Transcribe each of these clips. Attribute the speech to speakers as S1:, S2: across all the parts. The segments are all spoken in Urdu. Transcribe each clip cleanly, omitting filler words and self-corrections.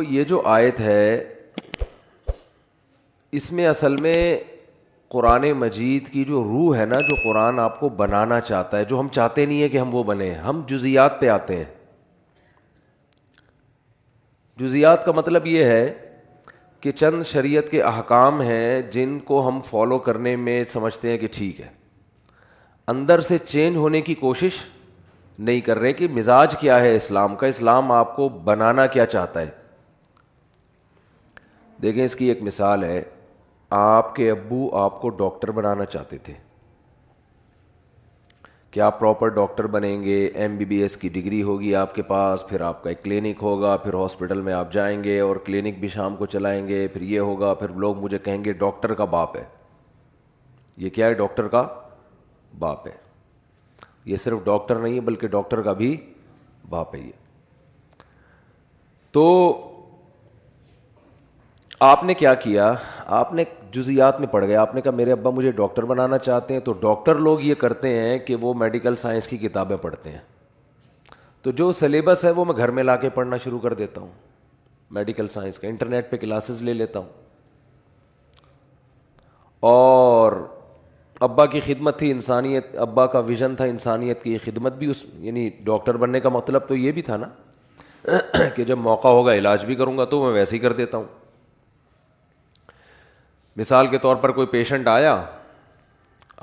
S1: یہ جو آیت ہے اس میں اصل میں قرآن مجید کی جو روح ہے نا، جو قرآن آپ کو بنانا چاہتا ہے، جو ہم چاہتے نہیں ہیں کہ ہم وہ بنیں، ہم جزیات پہ آتے ہیں. جزیات کا مطلب یہ ہے کہ چند شریعت کے احکام ہیں جن کو ہم فالو کرنے میں سمجھتے ہیں کہ ٹھیک ہے، اندر سے چینج ہونے کی کوشش نہیں کر رہے کہ مزاج کیا ہے اسلام کا، اسلام آپ کو بنانا کیا چاہتا ہے. دیکھیں اس کی ایک مثال ہے. آپ کے ابو آپ کو ڈاکٹر بنانا چاہتے تھے کہ آپ پراپر ڈاکٹر بنیں گے، MBBS کی ڈگری ہوگی آپ کے پاس، پھر آپ کا ایک کلینک ہوگا، پھر ہاسپٹل میں آپ جائیں گے اور کلینک بھی شام کو چلائیں گے، پھر یہ ہوگا، پھر لوگ مجھے کہیں گے ڈاکٹر کا باپ ہے. یہ کیا ہے؟ ڈاکٹر کا باپ ہے. یہ صرف ڈاکٹر نہیں ہے بلکہ ڈاکٹر کا بھی باپ ہے. یہ تو آپ نے کیا کیا؟ آپ نے جزیات میں پڑ گئے. آپ نے کہا میرے ابا مجھے ڈاکٹر بنانا چاہتے ہیں. تو ڈاکٹر لوگ یہ کرتے ہیں کہ وہ میڈیکل سائنس کی کتابیں پڑھتے ہیں. تو جو سلیبس ہے وہ میں گھر میں لا کے پڑھنا شروع کر دیتا ہوں. میڈیکل سائنس کا انٹرنیٹ پہ کلاسز لے لیتا ہوں. اور ابا کی خدمت تھی انسانیت، ابا کا ویژن تھا انسانیت کی خدمت بھی، اس یعنی ڈاکٹر بننے کا مطلب تو یہ بھی تھا نا کہ جب موقع ہوگا علاج بھی کروں گا، تو میں ویسے ہی کر دیتا ہوں. مثال کے طور پر کوئی پیشنٹ آیا،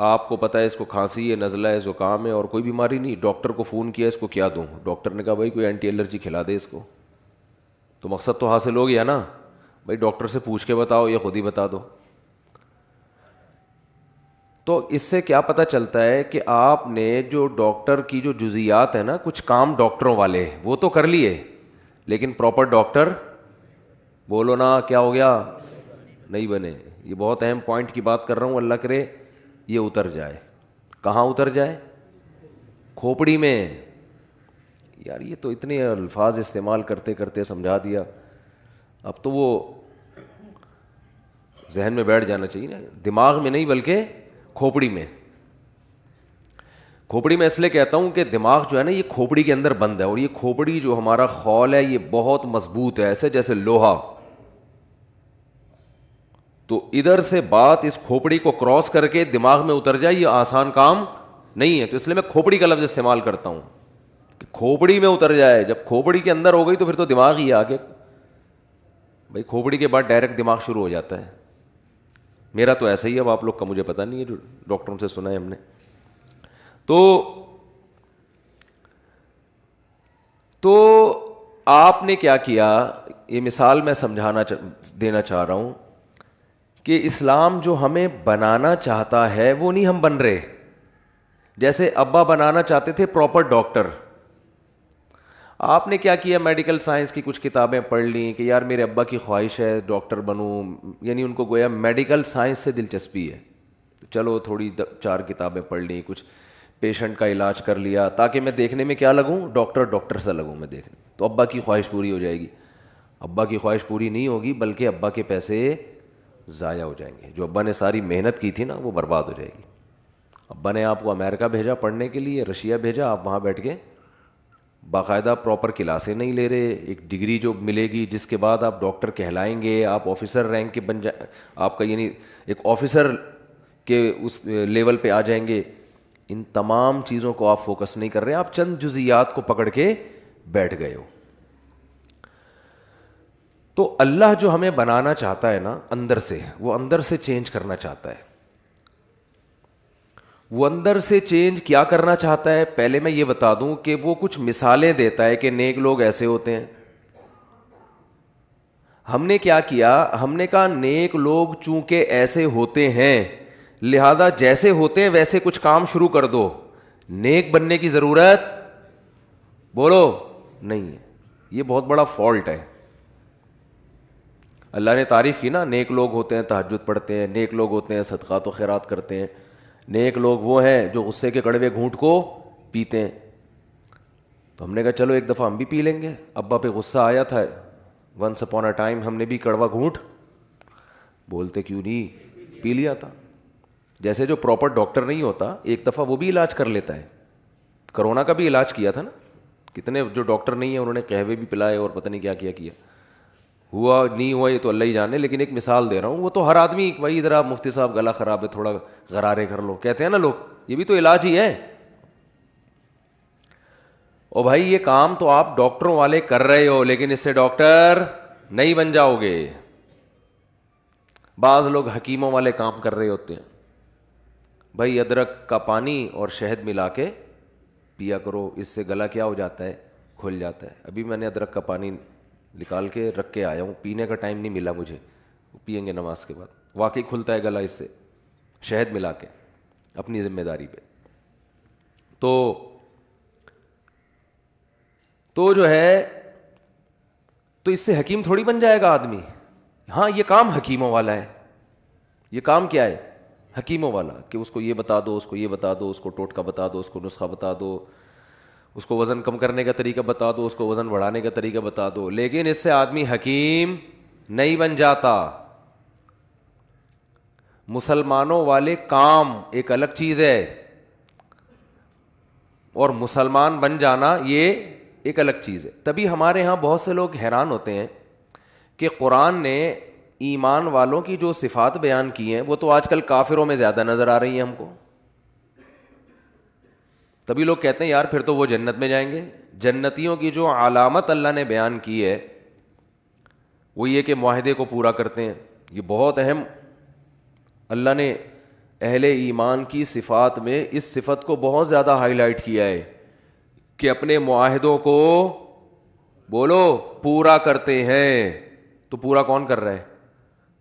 S1: آپ کو پتہ ہے اس کو کھانسی ہے، نزلہ ہے، زکام ہے اور کوئی بیماری نہیں. ڈاکٹر کو فون کیا اس کو کیا دوں؟ ڈاکٹر نے کہا بھائی کوئی اینٹی الرجی کھلا دے اس کو. تو مقصد تو حاصل ہو گیا نا، بھائی ڈاکٹر سے پوچھ کے بتاؤ یا خود ہی بتا دو. تو اس سے کیا پتہ چلتا ہے کہ آپ نے جو ڈاکٹر کی جو جزیات ہیں نا، کچھ کام ڈاکٹروں والے وہ تو کر لیے، لیکن پراپر ڈاکٹر بولو نا کیا ہو گیا؟ نہیں بنے. یہ بہت اہم پوائنٹ کی بات کر رہا ہوں، اللہ کرے یہ اتر جائے. کہاں اتر جائے؟ کھوپڑی میں. یار یہ تو اتنے الفاظ استعمال کرتے کرتے سمجھا دیا، اب تو وہ ذہن میں بیٹھ جانا چاہیے نا، دماغ میں نہیں بلکہ کھوپڑی میں. کھوپڑی میں اس لیے کہتا ہوں کہ دماغ جو ہے نا یہ کھوپڑی کے اندر بند ہے، اور یہ کھوپڑی جو ہمارا خول ہے یہ بہت مضبوط ہے، ایسے جیسے لوہا. تو ادھر سے بات اس کھوپڑی کو کراس کر کے دماغ میں اتر جائے یہ آسان کام نہیں ہے. تو اس لیے میں کھوپڑی کا لفظ استعمال کرتا ہوں کہ کھوپڑی میں اتر جائے. جب کھوپڑی کے اندر ہو گئی تو پھر تو دماغ ہی آگے، بھائی کھوپڑی کے بعد ڈائریکٹ دماغ شروع ہو جاتا ہے. میرا تو ایسا ہی ہے، اب آپ لوگ کا مجھے پتہ نہیں ہے، جو ڈاکٹروں سے سنا ہے ہم نے. تو آپ نے کیا کیا؟ یہ مثال میں سمجھانا دینا چاہ رہا ہوں کہ اسلام جو ہمیں بنانا چاہتا ہے وہ نہیں ہم بن رہے. جیسے ابا بنانا چاہتے تھے پراپر ڈاکٹر، آپ نے کیا کیا؟ میڈیکل سائنس کی کچھ کتابیں پڑھ لیں کہ یار میرے ابا کی خواہش ہے ڈاکٹر بنوں، یعنی ان کو گویا میڈیکل سائنس سے دلچسپی ہے، چلو تھوڑی 4 کتابیں پڑھ لیں، کچھ پیشنٹ کا علاج کر لیا تاکہ میں دیکھنے میں کیا لگوں؟ ڈاکٹر سے لگوں میں دیکھنے. تو ابا کی خواہش پوری ہو جائے گی. ابا کی خواہش پوری نہیں ہوگی بلکہ ابا کے پیسے ضائع ہو جائیں گے. جو ابا نے ساری محنت کی تھی نا وہ برباد ہو جائے گی. ابا نے آپ کو امریکہ بھیجا پڑھنے کے لیے، رشیا بھیجا، آپ وہاں بیٹھ کے باقاعدہ پراپر کلاسیں نہیں لے رہے، ایک ڈگری جو ملے گی جس کے بعد آپ ڈاکٹر کہلائیں گے، آپ آفیسر رینک کے بن جائیں، آپ کا یعنی ایک آفیسر کے اس لیول پہ آ جائیں گے. ان تمام چیزوں کو آپ فوکس نہیں کر رہے، آپ چند جزیات کو پکڑ کے بیٹھ گئے ہو. تو اللہ جو ہمیں بنانا چاہتا ہے نا اندر سے، وہ اندر سے چینج کرنا چاہتا ہے. وہ اندر سے چینج کیا کرنا چاہتا ہے؟ پہلے میں یہ بتا دوں کہ وہ کچھ مثالیں دیتا ہے کہ نیک لوگ ایسے ہوتے ہیں. ہم نے کیا کیا؟ ہم نے کہا نیک لوگ چونکہ ایسے ہوتے ہیں لہذا جیسے ہوتے ہیں ویسے کچھ کام شروع کر دو. نیک بننے کی ضرورت بولو نہیں ہے. یہ بہت بڑا فالٹ ہے. اللہ نے تعریف کی نا، نیک لوگ ہوتے ہیں تہجد پڑھتے ہیں، نیک لوگ ہوتے ہیں صدقات و خیرات کرتے ہیں، نیک لوگ وہ ہیں جو غصے کے کڑوے گھونٹ کو پیتے ہیں. تو ہم نے کہا چلو ایک دفعہ ہم بھی پی لیں گے. ابا پہ غصہ آیا تھا، ونس اپون اے ٹائم ہم نے بھی کڑوا گھونٹ بولتے کیوں نہیں پی لیا تھا. جیسے جو پراپر ڈاکٹر نہیں ہوتا ایک دفعہ وہ بھی علاج کر لیتا ہے. کرونا کا بھی علاج کیا تھا نا، کتنے جو ڈاکٹر نہیں ہیں انہوں نے قہوے بھی پلائے اور پتہ نہیں کیا کیا. ہوا نہیں ہوا یہ تو اللہ ہی جانے، لیکن ایک مثال دے رہا ہوں. وہ تو ہر آدمی بھائی ادھر آپ مفتی صاحب گلا خراب ہے تھوڑا غرارے کر لو کہتے ہیں نا لوگ، یہ بھی تو علاج ہی ہے. او بھائی یہ کام تو آپ ڈاکٹروں والے کر رہے ہو، لیکن اس سے ڈاکٹر نہیں بن جاؤ گے. بعض لوگ حکیموں والے کام کر رہے ہوتے ہیں. بھائی ادرک کا پانی اور شہد ملا کے پیا کرو، اس سے گلا کیا ہو جاتا ہے، کھل جاتا ہے. ابھی میں نے ادرک کا پانی نکال کے رکھ کے آیا ہوں، پینے کا ٹائم نہیں ملا مجھے، پئیں گے نماز کے بعد. واقعی کھلتا ہے گلا اس سے، شہد ملا کے اپنی ذمہ داری پہ. تو جو ہے تو اس سے حکیم تھوڑی بن جائے گا آدمی. ہاں یہ کام حکیموں والا ہے. یہ کام کیا ہے؟ حکیموں والا، کہ اس کو یہ بتا دو، اس کو یہ بتا دو، اس کو ٹوٹکا بتا دو، اس کو نسخہ بتا دو، اس کو وزن کم کرنے کا طریقہ بتا دو، اس کو وزن بڑھانے کا طریقہ بتا دو. لیکن اس سے آدمی حکیم نہیں بن جاتا. مسلمانوں والے کام ایک الگ چیز ہے، اور مسلمان بن جانا یہ ایک الگ چیز ہے. تبھی ہمارے ہاں بہت سے لوگ حیران ہوتے ہیں کہ قرآن نے ایمان والوں کی جو صفات بیان کی ہیں وہ تو آج کل کافروں میں زیادہ نظر آ رہی ہیں ہم کو. تبھی لوگ کہتے ہیں یار پھر تو وہ جنت میں جائیں گے. جنتیوں کی جو علامت اللہ نے بیان کی ہے وہ یہ کہ معاہدے کو پورا کرتے ہیں. یہ بہت اہم، اللہ نے اہل ایمان کی صفات میں اس صفت کو بہت زیادہ ہائی لائٹ کیا ہے کہ اپنے معاہدوں کو بولو پورا کرتے ہیں. تو پورا کون کر رہا ہے؟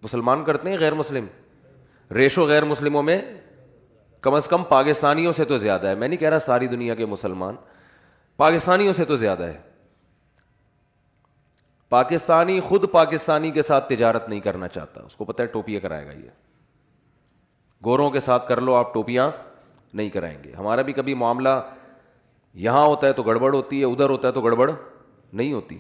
S1: مسلمان کرتے ہیں، غیر مسلم؟ ریشو غیر مسلموں میں کم از کم پاکستانیوں سے تو زیادہ ہے. میں نہیں کہہ رہا ساری دنیا کے مسلمان، پاکستانیوں سے تو زیادہ ہے. پاکستانی خود پاکستانی کے ساتھ تجارت نہیں کرنا چاہتا، اس کو پتہ ہے ٹوپیاں کرائے گا. یہ گوروں کے ساتھ کر لو آپ، ٹوپیاں نہیں کرائیں گے. ہمارا بھی کبھی معاملہ یہاں ہوتا ہے تو گڑبڑ ہوتی ہے، ادھر ہوتا ہے تو گڑبڑ نہیں ہوتی.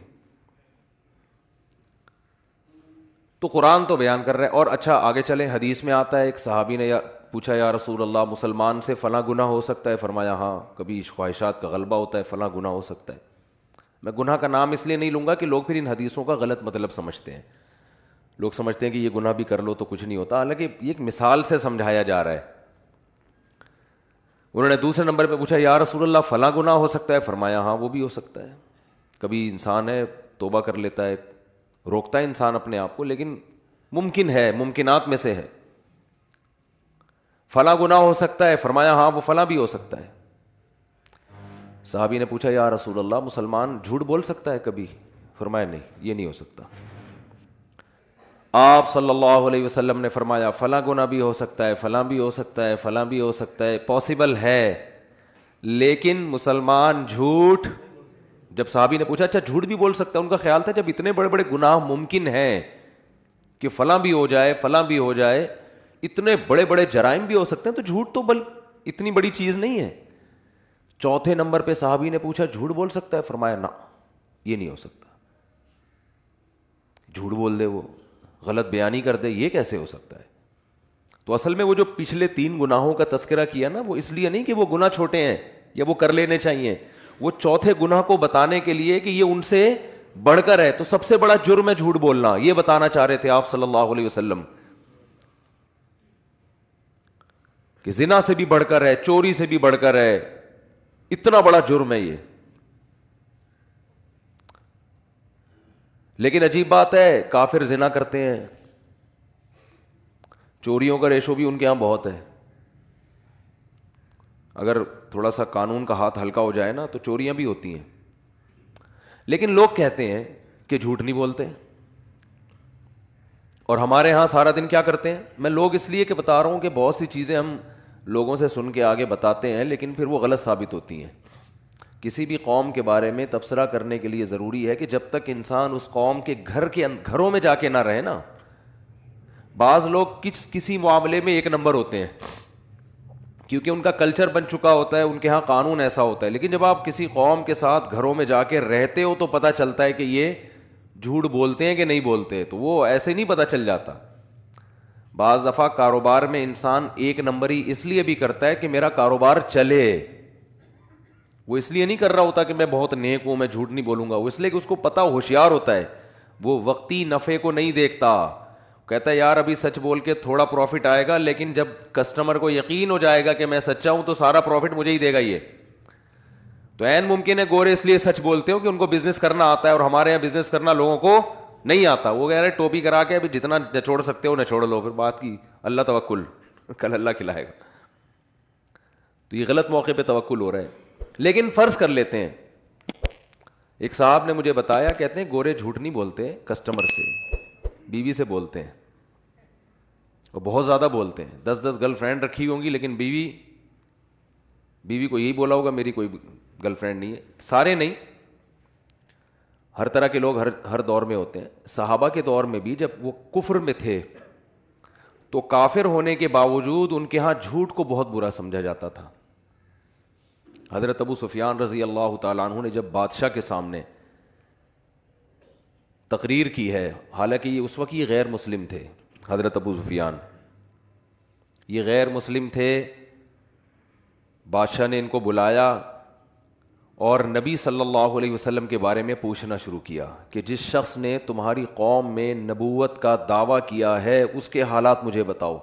S1: تو قرآن تو بیان کر رہے ہیں. اور اچھا آگے چلیں، حدیث میں آتا ہے ایک صحابی نے پوچھا یا رسول اللہ مسلمان سے فلاں گناہ ہو سکتا ہے؟ فرمایا ہاں، کبھی خواہشات کا غلبہ ہوتا ہے، فلاں گناہ ہو سکتا ہے. میں گناہ کا نام اس لیے نہیں لوں گا کہ لوگ پھر ان حدیثوں کا غلط مطلب سمجھتے ہیں. لوگ سمجھتے ہیں کہ یہ گناہ بھی کر لو تو کچھ نہیں ہوتا، حالانکہ یہ ایک مثال سے سمجھایا جا رہا ہے. انہوں نے دوسرے نمبر پہ پوچھا یا رسول اللہ فلاں گناہ ہو سکتا ہے؟ فرمایا ہاں وہ بھی ہو سکتا ہے. کبھی انسان ہے توبہ کر لیتا ہے، روکتا ہے انسان اپنے آپ کو، لیکن ممکن ہے، ممکنات میں سے ہے. فلاں گناہ ہو سکتا ہے؟ فرمایا ہاں وہ فلاں بھی ہو سکتا ہے. صحابی نے پوچھا یا رسول اللہ مسلمان جھوٹ بول سکتا ہے کبھی؟ فرمایا نہیں، یہ نہیں ہو سکتا. آپ صلی اللہ علیہ وسلم نے فرمایا فلاں گناہ بھی ہو سکتا ہے، فلاں بھی ہو سکتا ہے، فلاں بھی ہو سکتا ہے، پاسبل ہے، لیکن مسلمان جھوٹ. جب صحابی نے پوچھا اچھا جھوٹ بھی بول سکتا ہے، ان کا خیال تھا جب اتنے بڑے بڑے گناہ ممکن ہیں کہ فلاں بھی ہو جائے، فلاں بھی ہو جائے، اتنے بڑے بڑے جرائم بھی ہو سکتے ہیں، تو جھوٹ تو اتنی بڑی چیز نہیں ہے. چوتھے نمبر پہ صحابی نے پوچھا جھوٹ بول سکتا ہے؟ فرمایا نہ، یہ نہیں ہو سکتا. جھوٹ بول دے، وہ غلط بیانی کر دے، یہ کیسے ہو سکتا ہے؟ تو اصل میں وہ جو پچھلے 3 گناہوں کا تذکرہ کیا نا، وہ اس لیے نہیں کہ وہ گناہ چھوٹے ہیں یا وہ کر لینے چاہیے، وہ چوتھے گناہ کو بتانے کے لیے کہ یہ ان سے بڑھ کر ہے. تو سب سے بڑا جرم ہے جھوٹ بولنا، یہ بتانا چاہ رہے تھے آپ صلی اللہ علیہ وسلم کہ زنا سے بھی بڑھ کر ہے، چوری سے بھی بڑھ کر ہے، اتنا بڑا جرم ہے یہ. لیکن عجیب بات ہے، کافر زنا کرتے ہیں، چوریوں کا ریشو بھی ان کے ہاں بہت ہے. اگر تھوڑا سا قانون کا ہاتھ ہلکا ہو جائے نا تو چوریاں بھی ہوتی ہیں. لیکن لوگ کہتے ہیں کہ جھوٹ نہیں بولتے، اور ہمارے ہاں سارا دن کیا کرتے ہیں. میں لوگ اس لیے کہ بتا رہا ہوں کہ بہت سی چیزیں ہم لوگوں سے سن کے آگے بتاتے ہیں لیکن پھر وہ غلط ثابت ہوتی ہیں. کسی بھی قوم کے بارے میں تبصرہ کرنے کے لیے ضروری ہے کہ جب تک انسان اس قوم کے گھروں میں جا کے نہ رہے نا. بعض لوگ کسی معاملے میں 1 نمبر ہوتے ہیں کیونکہ ان کا کلچر بن چکا ہوتا ہے، ان کے ہاں قانون ایسا ہوتا ہے، لیکن جب آپ کسی قوم کے ساتھ گھروں میں جا کے رہتے ہو تو پتہ چلتا ہے کہ یہ جھوٹ بولتے ہیں کہ نہیں بولتے. تو وہ ایسے نہیں پتہ چل جاتا. بعض دفعہ کاروبار میں انسان 1 نمبری اس لیے بھی کرتا ہے کہ میرا کاروبار چلے. وہ اس لیے نہیں کر رہا ہوتا کہ میں بہت نیک ہوں، میں جھوٹ نہیں بولوں گا. وہ اس لیے کہ اس کو پتہ، ہوشیار ہوتا ہے، وہ وقتی نفع کو نہیں دیکھتا. کہتا ہے یار ابھی سچ بول کے تھوڑا پروفٹ آئے گا, لیکن جب کسٹمر کو یقین ہو جائے گا کہ میں سچا ہوں تو سارا پروفٹ مجھے ہی دے گا. یہ تو عین ممکن ہے گورے اس لیے سچ بولتے ہو کہ ان کو بزنس کرنا آتا ہے, اور ہمارے یہاں بزنس کرنا لوگوں کو نہیں آتا. وہ کہہ رہے ٹوپی کرا کے ابھی جتنا نچوڑ سکتے ہو نچوڑ لو, پھر بات کی اللہ توکل, کل اللہ کھلائے گا. تو یہ غلط موقع پہ توکل ہو رہا ہے. لیکن فرض کر لیتے ہیں, ایک صاحب نے مجھے بتایا, کہتے ہیں گورے جھوٹ نہیں بولتے کسٹمر سے, بیوی سے بولتے ہیں, اور بہت زیادہ بولتے ہیں. 10 گرل فرینڈ رکھی ہوں گی, لیکن بیوی کو یہی بولا ہوگا میری کوئی گرل فرینڈ نہیں ہے. سارے نہیں, ہر طرح کے لوگ ہر دور میں ہوتے ہیں. صحابہ کے دور میں بھی جب وہ کفر میں تھے تو کافر ہونے کے باوجود ان کے ہاں جھوٹ کو بہت برا سمجھا جاتا تھا. حضرت ابو سفیان رضی اللہ تعالیٰ عنہ نے جب بادشاہ کے سامنے تقریر کی ہے, حالانکہ یہ اس وقت یہ غیر مسلم تھے, حضرت ابو سفیان یہ غیر مسلم تھے. بادشاہ نے ان کو بلایا اور نبی صلی اللہ علیہ وسلم کے بارے میں پوچھنا شروع کیا کہ جس شخص نے تمہاری قوم میں نبوت کا دعویٰ کیا ہے اس کے حالات مجھے بتاؤ.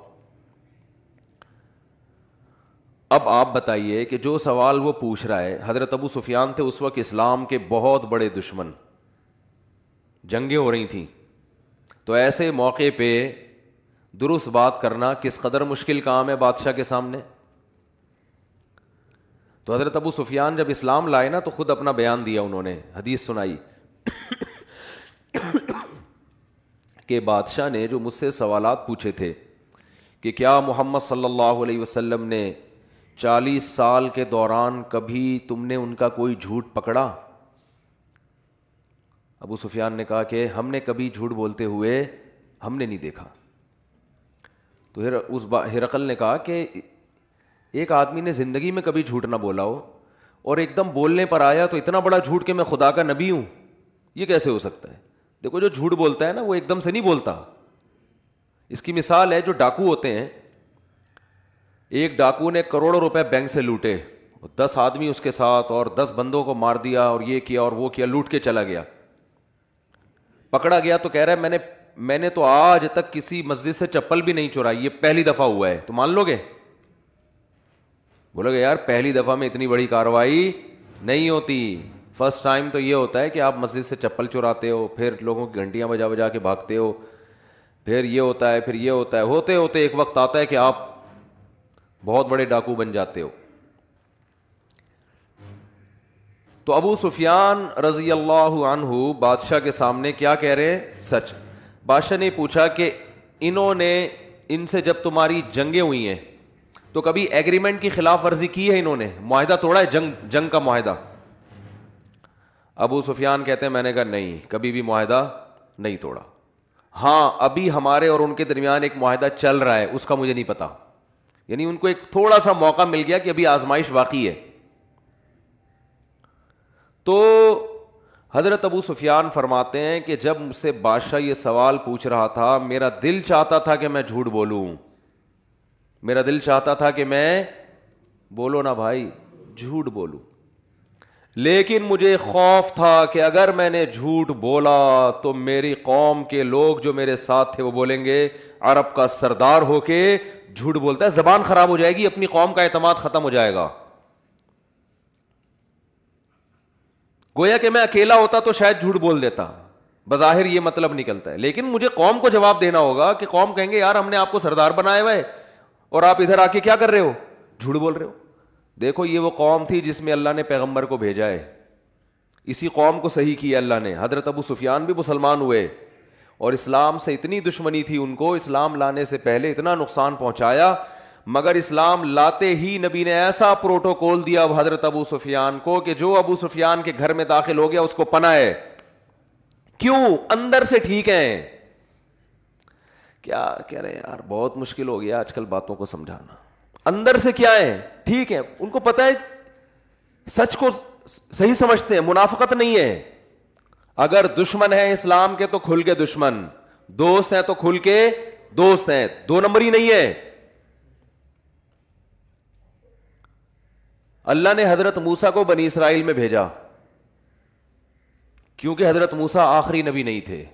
S1: اب آپ بتائیے کہ جو سوال وہ پوچھ رہا ہے, حضرت ابو سفیان تھے اس وقت اسلام کے بہت بڑے دشمن, جنگیں ہو رہی تھیں, تو ایسے موقع پہ درست بات کرنا کس قدر مشکل کام ہے بادشاہ کے سامنے. تو حضرت ابو سفیان جب اسلام لائے نا تو خود اپنا بیان دیا, انہوں نے حدیث سنائی کہ بادشاہ نے جو مجھ سے سوالات پوچھے تھے کہ کیا محمد صلی اللہ علیہ وسلم نے 40 سال کے دوران کبھی تم نے ان کا کوئی جھوٹ پکڑا؟ ابو سفیان نے کہا کہ ہم نے کبھی جھوٹ بولتے ہوئے ہم نے نہیں دیکھا. تو ہرقل نے کہا کہ ایک آدمی نے زندگی میں کبھی جھوٹ نہ بولا ہو اور ایک دم بولنے پر آیا تو اتنا بڑا جھوٹ کہ میں خدا کا نبی ہوں, یہ کیسے ہو سکتا ہے؟ دیکھو جو جھوٹ بولتا ہے نا وہ ایک دم سے نہیں بولتا. اس کی مثال ہے جو ڈاکو ہوتے ہیں. ایک ڈاکو نے کروڑوں روپے بینک سے لوٹے, 10 آدمی اس کے ساتھ, اور 10 بندوں کو مار دیا اور یہ کیا اور وہ کیا, لوٹ کے چلا گیا. پکڑا گیا تو کہہ رہا ہے میں نے تو آج تک کسی مسجد سے چپل بھی نہیں چرائی, یہ پہلی دفعہ ہوا ہے. تو مان لو گے؟ بولو گے یار پہلی دفعہ میں اتنی بڑی کارروائی نہیں ہوتی, فرسٹ ٹائم تو یہ ہوتا ہے کہ آپ مسجد سے چپل چراتے ہو, پھر لوگوں کی گھنٹیاں بجا بجا کے بھاگتے ہو, پھر یہ ہوتا ہے, پھر یہ ہوتا ہے, ہوتے ہوتے ایک وقت آتا ہے کہ آپ بہت بڑے ڈاکو بن جاتے ہو. تو ابو سفیان رضی اللہ عنہ بادشاہ کے سامنے کیا کہہ رہے ہیں؟ سچ. بادشاہ نے پوچھا کہ انہوں نے ان سے جب تمہاری جنگیں ہوئی ہیں تو کبھی ایگریمنٹ کی خلاف ورزی کی ہے؟ انہوں نے معاہدہ توڑا ہے, جنگ کا معاہدہ؟ ابو سفیان کہتے ہیں میں نے کہا نہیں, کبھی بھی معاہدہ نہیں توڑا. ہاں ابھی ہمارے اور ان کے درمیان ایک معاہدہ چل رہا ہے, اس کا مجھے نہیں پتا. یعنی ان کو ایک تھوڑا سا موقع مل گیا کہ ابھی آزمائش باقی ہے. تو حضرت ابو سفیان فرماتے ہیں کہ جب مجھ سے بادشاہ یہ سوال پوچھ رہا تھا میرا دل چاہتا تھا کہ میں جھوٹ بولوں, میرا دل چاہتا تھا کہ میں بولو نا بھائی جھوٹ بولوں, لیکن مجھے خوف تھا کہ اگر میں نے جھوٹ بولا تو میری قوم کے لوگ جو میرے ساتھ تھے وہ بولیں گے عرب کا سردار ہو کے جھوٹ بولتا ہے, زبان خراب ہو جائے گی, اپنی قوم کا اعتماد ختم ہو جائے گا. گویا کہ میں اکیلا ہوتا تو شاید جھوٹ بول دیتا, بظاہر یہ مطلب نکلتا ہے, لیکن مجھے قوم کو جواب دینا ہوگا کہ قوم کہیں گے یار ہم نے آپ کو سردار بنایا ہوا ہے اور آپ ادھر آ کے کیا کر رہے ہو, جھوٹ بول رہے ہو. دیکھو یہ وہ قوم تھی جس میں اللہ نے پیغمبر کو بھیجا ہے, اسی قوم کو صحیح کیا اللہ نے. حضرت ابو سفیان بھی مسلمان ہوئے اور اسلام سے اتنی دشمنی تھی ان کو, اسلام لانے سے پہلے اتنا نقصان پہنچایا, مگر اسلام لاتے ہی نبی نے ایسا پروٹوکول دیا حضرت ابو سفیان کو کہ جو ابو سفیان کے گھر میں داخل ہو گیا اس کو پناہ ہے. کیوں؟ اندر سے ٹھیک ہیں. کیا کہہ رہے ہیں یار, بہت مشکل ہو گیا آج کل باتوں کو سمجھانا. اندر سے کیا ہے؟ ٹھیک ہے, ان کو پتہ ہے, سچ کو صحیح سمجھتے ہیں, منافقت نہیں ہے. اگر دشمن ہے اسلام کے تو کھل کے دشمن, دوست ہیں تو کھل کے دوست ہیں, 2 نمبری نہیں ہے. اللہ نے حضرت موسیٰ کو بنی اسرائیل میں بھیجا کیونکہ حضرت موسیٰ آخری نبی نہیں تھے,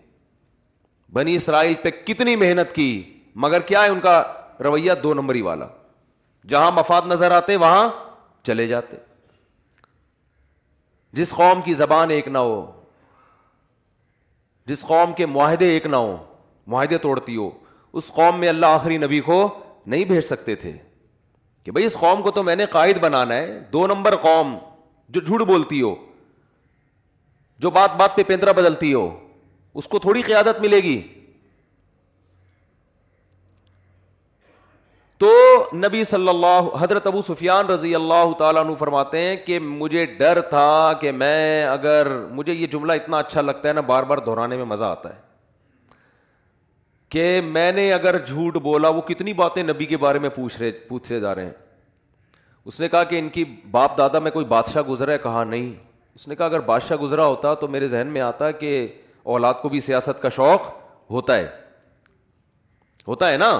S1: بنی اسرائیل پہ کتنی محنت کی، مگر کیا ہے ان کا رویہ؟ 2 نمبری والا، جہاں مفاد نظر آتے وہاں چلے جاتے۔ جس قوم کی زبان ایک نہ ہو، جس قوم کے معاہدے ایک نہ ہو، معاہدے توڑتی ہو، اس قوم میں اللہ آخری نبی کو نہیں بھیج سکتے تھے کہ بھئی اس قوم کو تو میں نے قائد بنانا ہے۔ 2 نمبر قوم جو جھوٹ بولتی ہو، جو بات بات پہ پیندرا بدلتی ہو، اس کو تھوڑی قیادت ملے گی۔ تو نبی صلی اللہ، حضرت ابو سفیان رضی اللہ تعالیٰ عنہ فرماتے ہیں کہ مجھے ڈر تھا کہ میں اگر، مجھے یہ جملہ اتنا اچھا لگتا ہے نا، بار بار دہرانے میں مزہ آتا ہے، کہ میں نے اگر جھوٹ بولا، وہ کتنی باتیں نبی کے بارے میں پوچھے جا رہے ہیں۔ اس نے کہا کہ ان کی باپ دادا میں کوئی بادشاہ گزرا ہے؟ کہا نہیں۔ اس نے کہا اگر بادشاہ گزرا ہوتا تو میرے ذہن میں آتا کہ اولاد کو بھی سیاست کا شوق ہوتا ہے نا،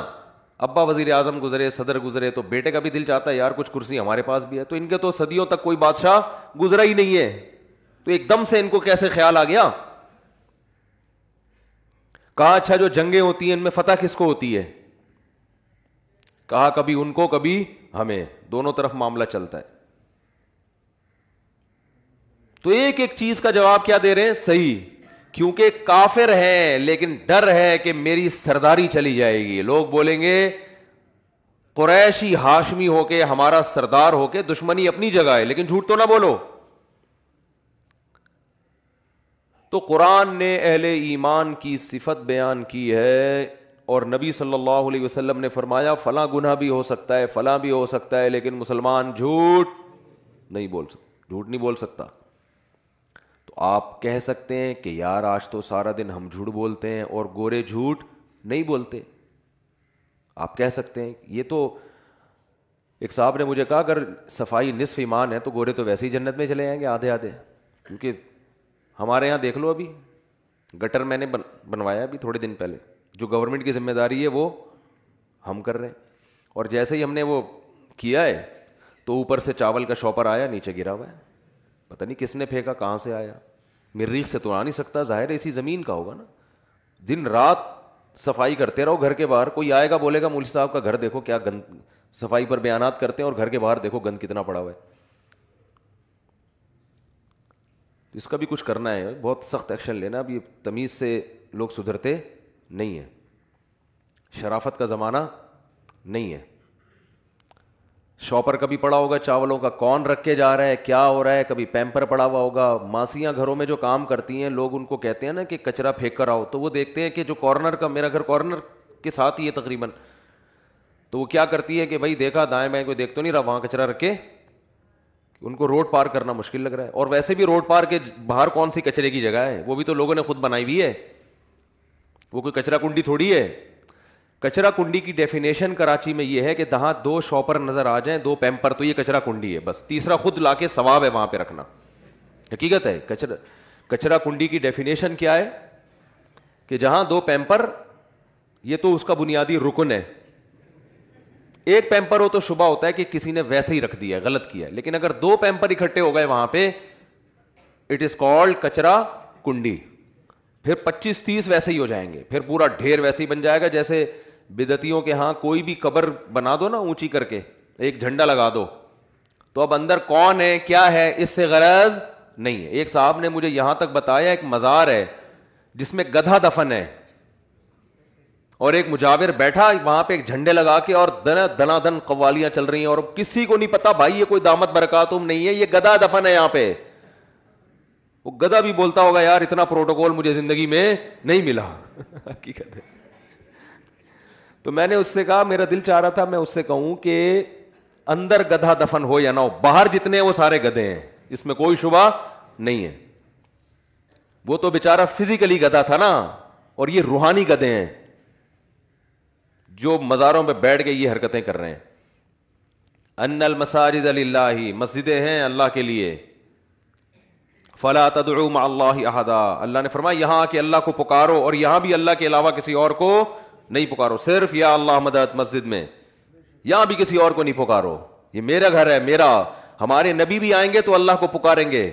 S1: ابا وزیر اعظم گزرے، صدر گزرے، تو بیٹے کا بھی دل چاہتا ہے یار کچھ کرسی ہمارے پاس بھی ہے۔ تو ان کے تو صدیوں تک کوئی بادشاہ گزرا ہی نہیں ہے، تو ایک دم سے ان کو کیسے خیال آ گیا؟ کہا اچھا جو جنگیں ہوتی ہیں ان میں فتح کس کو ہوتی ہے؟ کہا کبھی ان کو کبھی ہمیں، دونوں طرف معاملہ چلتا ہے۔ تو ایک ایک چیز کا جواب کیا دے رہے ہیں؟ صحیح، کیونکہ کافر ہیں لیکن ڈر ہے کہ میری سرداری چلی جائے گی، لوگ بولیں گے قریشی ہاشمی ہو کے، ہمارا سردار ہو کے، دشمنی اپنی جگہ ہے لیکن جھوٹ تو نہ بولو۔ تو قرآن نے اہل ایمان کی صفت بیان کی ہے، اور نبی صلی اللہ علیہ وسلم نے فرمایا فلاں گناہ بھی ہو سکتا ہے، فلاں بھی ہو سکتا ہے، لیکن مسلمان جھوٹ نہیں بول سکتا۔ تو آپ کہہ سکتے ہیں کہ یار آج تو سارا دن ہم جھوٹ بولتے ہیں اور گورے جھوٹ نہیں بولتے، آپ کہہ سکتے ہیں۔ یہ تو ایک صاحب نے مجھے کہا اگر صفائی نصف ایمان ہے تو گورے تو ویسے ہی جنت میں چلے جائیں گے آدھے آدھے، کیونکہ ہمارے یہاں دیکھ لو، ابھی گٹر میں نے بنوایا ابھی تھوڑے دن پہلے، جو گورنمنٹ کی ذمہ داری ہے وہ ہم کر رہے ہیں، اور جیسے ہی ہم نے وہ کیا ہے تو اوپر سے چاول کا شاپر آیا، نیچے گرا ہوا ہے، پتہ نہیں کس نے پھینکا، کہاں سے آیا، مریخ سے تو آ نہیں سکتا، ظاہر ہے اسی زمین کا ہوگا نا۔ دن رات صفائی کرتے رہو گھر کے باہر، کوئی آئے گا بولے گا مولوی صاحب کا گھر دیکھو کیا گند، صفائی پر بیانات کرتے ہیں اور گھر کے باہر دیکھو گند کتنا پڑا ہوا ہے۔ اس کا بھی کچھ کرنا ہے، بہت سخت ایکشن لینا، اب یہ تمیز سے لوگ سدھرتے نہیں ہیں، شرافت کا زمانہ نہیں ہے۔ شاپر کبھی پڑا ہوگا چاولوں کا، کون رکھ کے جا رہا ہے، کیا ہو رہا ہے، کبھی پیمپر پڑا ہوا ہوگا۔ ماسیاں گھروں میں جو کام کرتی ہیں، لوگ ان کو کہتے ہیں نا کہ کچرا پھینک کر آؤ، تو وہ دیکھتے ہیں کہ جو کارنر کا، میرا گھر کارنر کے ساتھ ہی ہے تقریباً، تو وہ کیا کرتی ہے کہ بھائی دیکھا دائیں بائیں کوئی دیکھ تو نہیں رہا، وہاں کچرا رکھ کے، ان کو روڈ پار کرنا مشکل لگ رہا ہے۔ اور ویسے بھی روڈ پار کے باہر کون سی کچرے کی جگہ ہے، وہ بھی تو لوگوں نے خود بنائی ہوئی ہے، وہ کوئی کچرا کنڈی تھوڑی ہے۔ کچرا کنڈی کی ڈیفینیشن کراچی میں یہ ہے کہ جہاں 2 شاپر نظر آ جائیں، 2 پیمپر، تو یہ کچرا کنڈی ہے، بس تیسرا خود لا کے ثواب ہے وہاں پہ رکھنا، حقیقت ہے۔ کچرا کنڈی کی ڈیفینیشن کیا ہے کہ جہاں 2 پیمپر، یہ تو اس کا بنیادی رکن ہے، ایک پیمپر ہو تو شبہ ہوتا ہے کہ کسی نے ویسے ہی رکھ دیا، غلط کیا، لیکن اگر 2 پیمپر اکٹھے ہو گئے وہاں پہ، اٹ از کالڈ کچرا کنڈی۔ پھر 25-30 ویسے ہی ہو جائیں گے، پھر پورا ڈھیر ویسے ہی بن جائے گا، جیسے بدعتیوں کے ہاں کوئی بھی قبر بنا دو نا اونچی کر کے، ایک جھنڈا لگا دو، تو اب اندر کون ہے کیا ہے اس سے غرض نہیں ہے۔ ایک صاحب نے مجھے یہاں تک بتایا ایک مزار ہے جس میں گدھا دفن ہے، اور ایک مجاور بیٹھا وہاں پہ ایک جھنڈے لگا کے، اور دنا دن قوالیاں چل رہی ہیں، اور کسی کو نہیں پتا بھائی یہ کوئی دامت برکاتم نہیں ہے، یہ گدھا دفن ہے یہاں پہ۔ وہ گدھا بھی بولتا ہوگا یار اتنا پروٹوکول مجھے زندگی میں نہیں ملا، حقیقت ہے۔ تو میں نے اس سے کہا، میرا دل چاہ رہا تھا میں اس سے کہوں کہ اندر گدھا دفن ہو یا نہ ہو، باہر جتنے ہیں وہ سارے گدھے ہیں، اس میں کوئی شبہ نہیں ہے۔ وہ تو بیچارہ فزیکلی گدھا تھا نا، اور یہ روحانی گدھے ہیں جو مزاروں پہ بیٹھ کے یہ حرکتیں کر رہے ہیں۔ ان المساجد للہ، مسجدیں ہیں اللہ کے لیے، فلا تدعوا مع اللہ احدا، اللہ نے فرمایا یہاں کہ اللہ کو پکارو، اور یہاں بھی اللہ کے علاوہ کسی اور کو نہیں پکارو، صرف یا اللہ مدد مسجد میں، یہاں بھی کسی اور کو نہیں پکارو، یہ میرا گھر ہے میرا۔ ہمارے نبی بھی آئیں گے تو اللہ کو پکاریں گے۔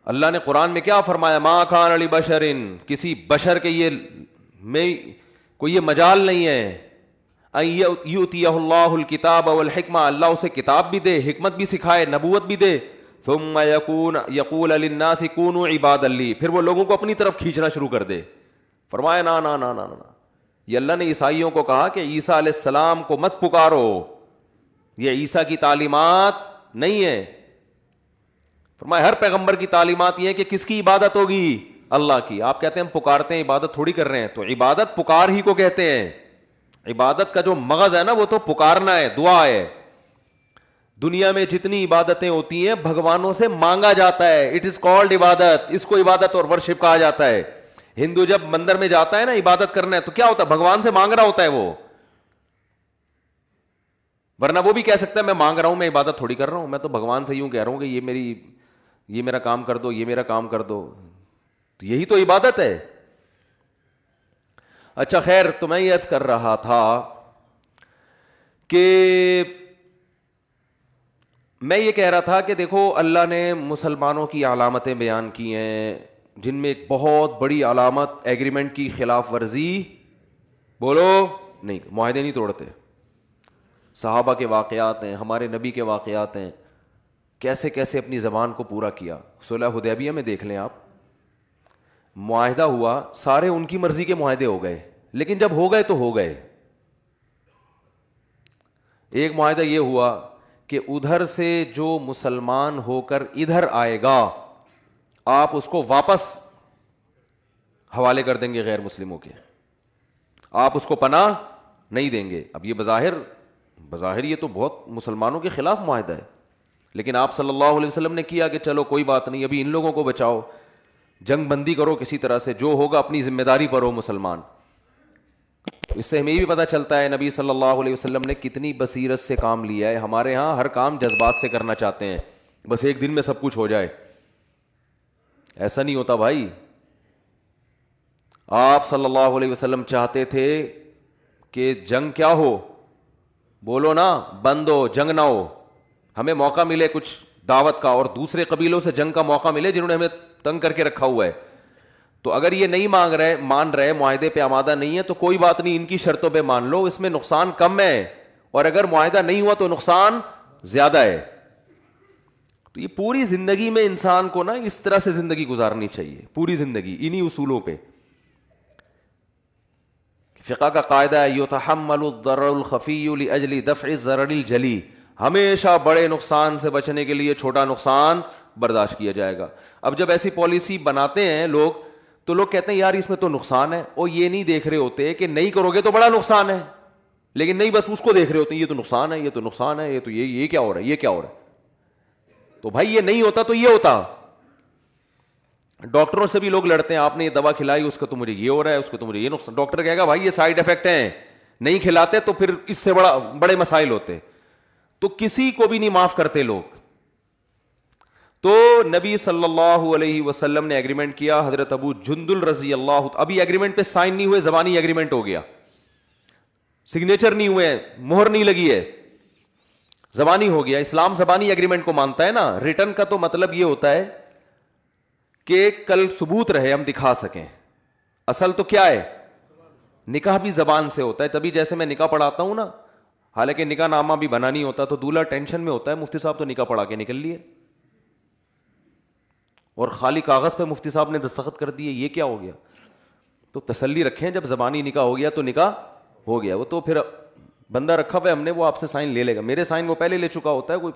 S1: اللہ نے قرآن میں کیا فرمایا؟ ما کان لبشر، کسی بشر کے یہ میں کوئی یہ مجال نہیں ہے ان یؤتیہ اللہ الکتاب والحکمہ، اللہ اسے کتاب بھی دے، حکمت بھی سکھائے، نبوت بھی دے، ثم یقول للناس کونوا عبادا لی، پھر وہ لوگوں کو اپنی طرف کھینچنا شروع کر دے۔ فرمایا نا نا نا نا نا، یہ اللہ نے عیسائیوں کو کہا کہ عیسیٰ علیہ السلام کو مت پکارو، یہ عیسیٰ کی تعلیمات نہیں ہے۔ فرمایا ہر پیغمبر کی تعلیمات یہ ہے کہ کس کی عبادت ہوگی؟ اللہ کی۔ آپ کہتے ہیں ہم پکارتے ہیں، عبادت تھوڑی کر رہے ہیں، تو عبادت پکار ہی کو کہتے ہیں۔ عبادت کا جو مغز ہے نا وہ تو پکارنا ہے، دعا ہے۔ دنیا میں جتنی عبادتیں ہوتی ہیں بھگوانوں سے مانگا جاتا ہے، اٹ از کالڈ عبادت، اس کو عبادت اور ورشپ کہا جاتا ہے۔ ہندو جب مندر میں جاتا ہے نا عبادت کرنا ہے تو کیا ہوتا ہے؟ بھگوان سے مانگ رہا ہوتا ہے وہ، ورنہ وہ بھی کہہ سکتا ہے میں مانگ رہا ہوں، میں عبادت تھوڑی کر رہا ہوں، میں تو بھگوان سے یوں کہہ رہا ہوں کہ یہ میرا کام کر دو، یہ میرا کام کر دو، تو یہی تو عبادت ہے۔ اچھا خیر، تو میں یہ عرض کر رہا تھا کہ میں یہ کہہ رہا تھا کہ دیکھو اللہ نے مسلمانوں کی علامتیں بیان کی ہیں، جن میں ایک بہت بڑی علامت ایگریمنٹ کی خلاف ورزی، بولو نہیں، معاہدے نہیں توڑتے۔ صحابہ کے واقعات ہیں، ہمارے نبی کے واقعات ہیں، کیسے کیسے اپنی زبان کو پورا کیا۔ صلح حدیبیہ میں دیکھ لیں آپ، معاہدہ ہوا، سارے ان کی مرضی کے معاہدے ہو گئے، لیکن جب ہو گئے تو ہو گئے۔ ایک معاہدہ یہ ہوا کہ ادھر سے جو مسلمان ہو کر ادھر آئے گا آپ اس کو واپس حوالے کر دیں گے غیر مسلموں کے، آپ اس کو پناہ نہیں دیں گے۔ اب یہ بظاہر یہ تو بہت مسلمانوں کے خلاف معاہدہ ہے، لیکن آپ صلی اللہ علیہ وسلم نے کیا کہ چلو کوئی بات نہیں، ابھی ان لوگوں کو بچاؤ، جنگ بندی کرو کسی طرح سے، جو ہوگا اپنی ذمہ داری پر ہو مسلمان۔ اس سے ہمیں یہ بھی پتہ چلتا ہے نبی صلی اللہ علیہ وسلم نے کتنی بصیرت سے کام لیا ہے۔ ہمارے ہاں ہر کام جذبات سے کرنا چاہتے ہیں، بس ایک دن میں سب کچھ ہو جائے، ایسا نہیں ہوتا بھائی۔ آپ صلی اللہ علیہ وسلم چاہتے تھے کہ جنگ کیا ہو، بولو نا، بند ہو، جنگ نہ ہو، ہمیں موقع ملے کچھ دعوت کا، اور دوسرے قبیلوں سے جنگ کا موقع ملے جنہوں نے ہمیں تنگ کر کے رکھا ہوا ہے۔ تو اگر یہ نہیں مان رہے، معاہدے پہ آمادہ نہیں ہے، تو کوئی بات نہیں، ان کی شرطوں پہ مان لو، اس میں نقصان کم ہے، اور اگر معاہدہ نہیں ہوا تو نقصان زیادہ ہے۔ تو یہ پوری زندگی میں انسان کو نا اس طرح سے زندگی گزارنی چاہیے، پوری زندگی انہی اصولوں پہ۔ فقہ کا قاعدہ ہے یتحمل الضرر الخفی لاجل دفع الضرر الجلی، ہمیشہ بڑے نقصان سے بچنے کے لیے چھوٹا نقصان برداشت کیا جائے گا۔ اب جب ایسی پالیسی بناتے ہیں لوگ تو لوگ کہتے ہیں یار اس میں تو نقصان ہے، اور یہ نہیں دیکھ رہے ہوتے کہ نہیں کرو گے تو بڑا نقصان ہے، لیکن نہیں بس اس کو دیکھ رہے ہوتے ہیں یہ تو نقصان ہے، یہ تو نقصان ہے، یہ تو یہ کیا ہو رہا ہے، یہ کیا ہو رہا ہے۔ تو بھائی یہ نہیں ہوتا تو یہ ہوتا۔ ڈاکٹروں سے بھی لوگ لڑتے ہیں، آپ نے یہ دوا کھلائی، اس کا تو مجھے یہ ہو رہا ہے، اس کا تو مجھے یہ نقصان۔ ڈاکٹر کہے گا بھائی یہ سائیڈ افیکٹ ہیں، نہیں کھلاتے تو پھر اس سے بڑے مسائل ہوتے۔ تو کسی کو بھی نہیں معاف کرتے لوگ۔ تو نبی صلی اللہ علیہ وسلم نے ایگریمنٹ کیا، حضرت ابو جندل رضی اللہ، ابھی ایگریمنٹ پہ سائن نہیں ہوئے، زبانی ایگریمنٹ ہو گیا، سگنیچر نہیں ہوئے، مہر نہیں لگی ہے، زبانی ہو گیا۔ اسلام زبانی ایگریمنٹ کو مانتا ہے نا، ریٹن کا تو مطلب یہ ہوتا ہے کہ کل ثبوت رہے، ہم دکھا سکیں۔ اصل تو کیا ہے، نکاح بھی زبان سے ہوتا ہے، تبھی جیسے میں نکاح پڑھاتا ہوں نا، حالانکہ نکاح نامہ بھی بنا نہیں ہوتا، تو دولہا ٹینشن میں ہوتا ہے، مفتی صاحب تو نکاح پڑھا کے نکل لیے، اور خالی کاغذ پہ مفتی صاحب نے دستخط کر دیے، یہ کیا ہو گیا؟ تو تسلی رکھیں، جب زبانی نکاح ہو گیا تو نکاح ہو گیا، وہ تو پھر بندہ رکھا ہوا ہے ہم نے، وہ آپ سے سائن لے لے گا، میرے سائن وہ پہلے لے چکا ہوتا ہے، کوئی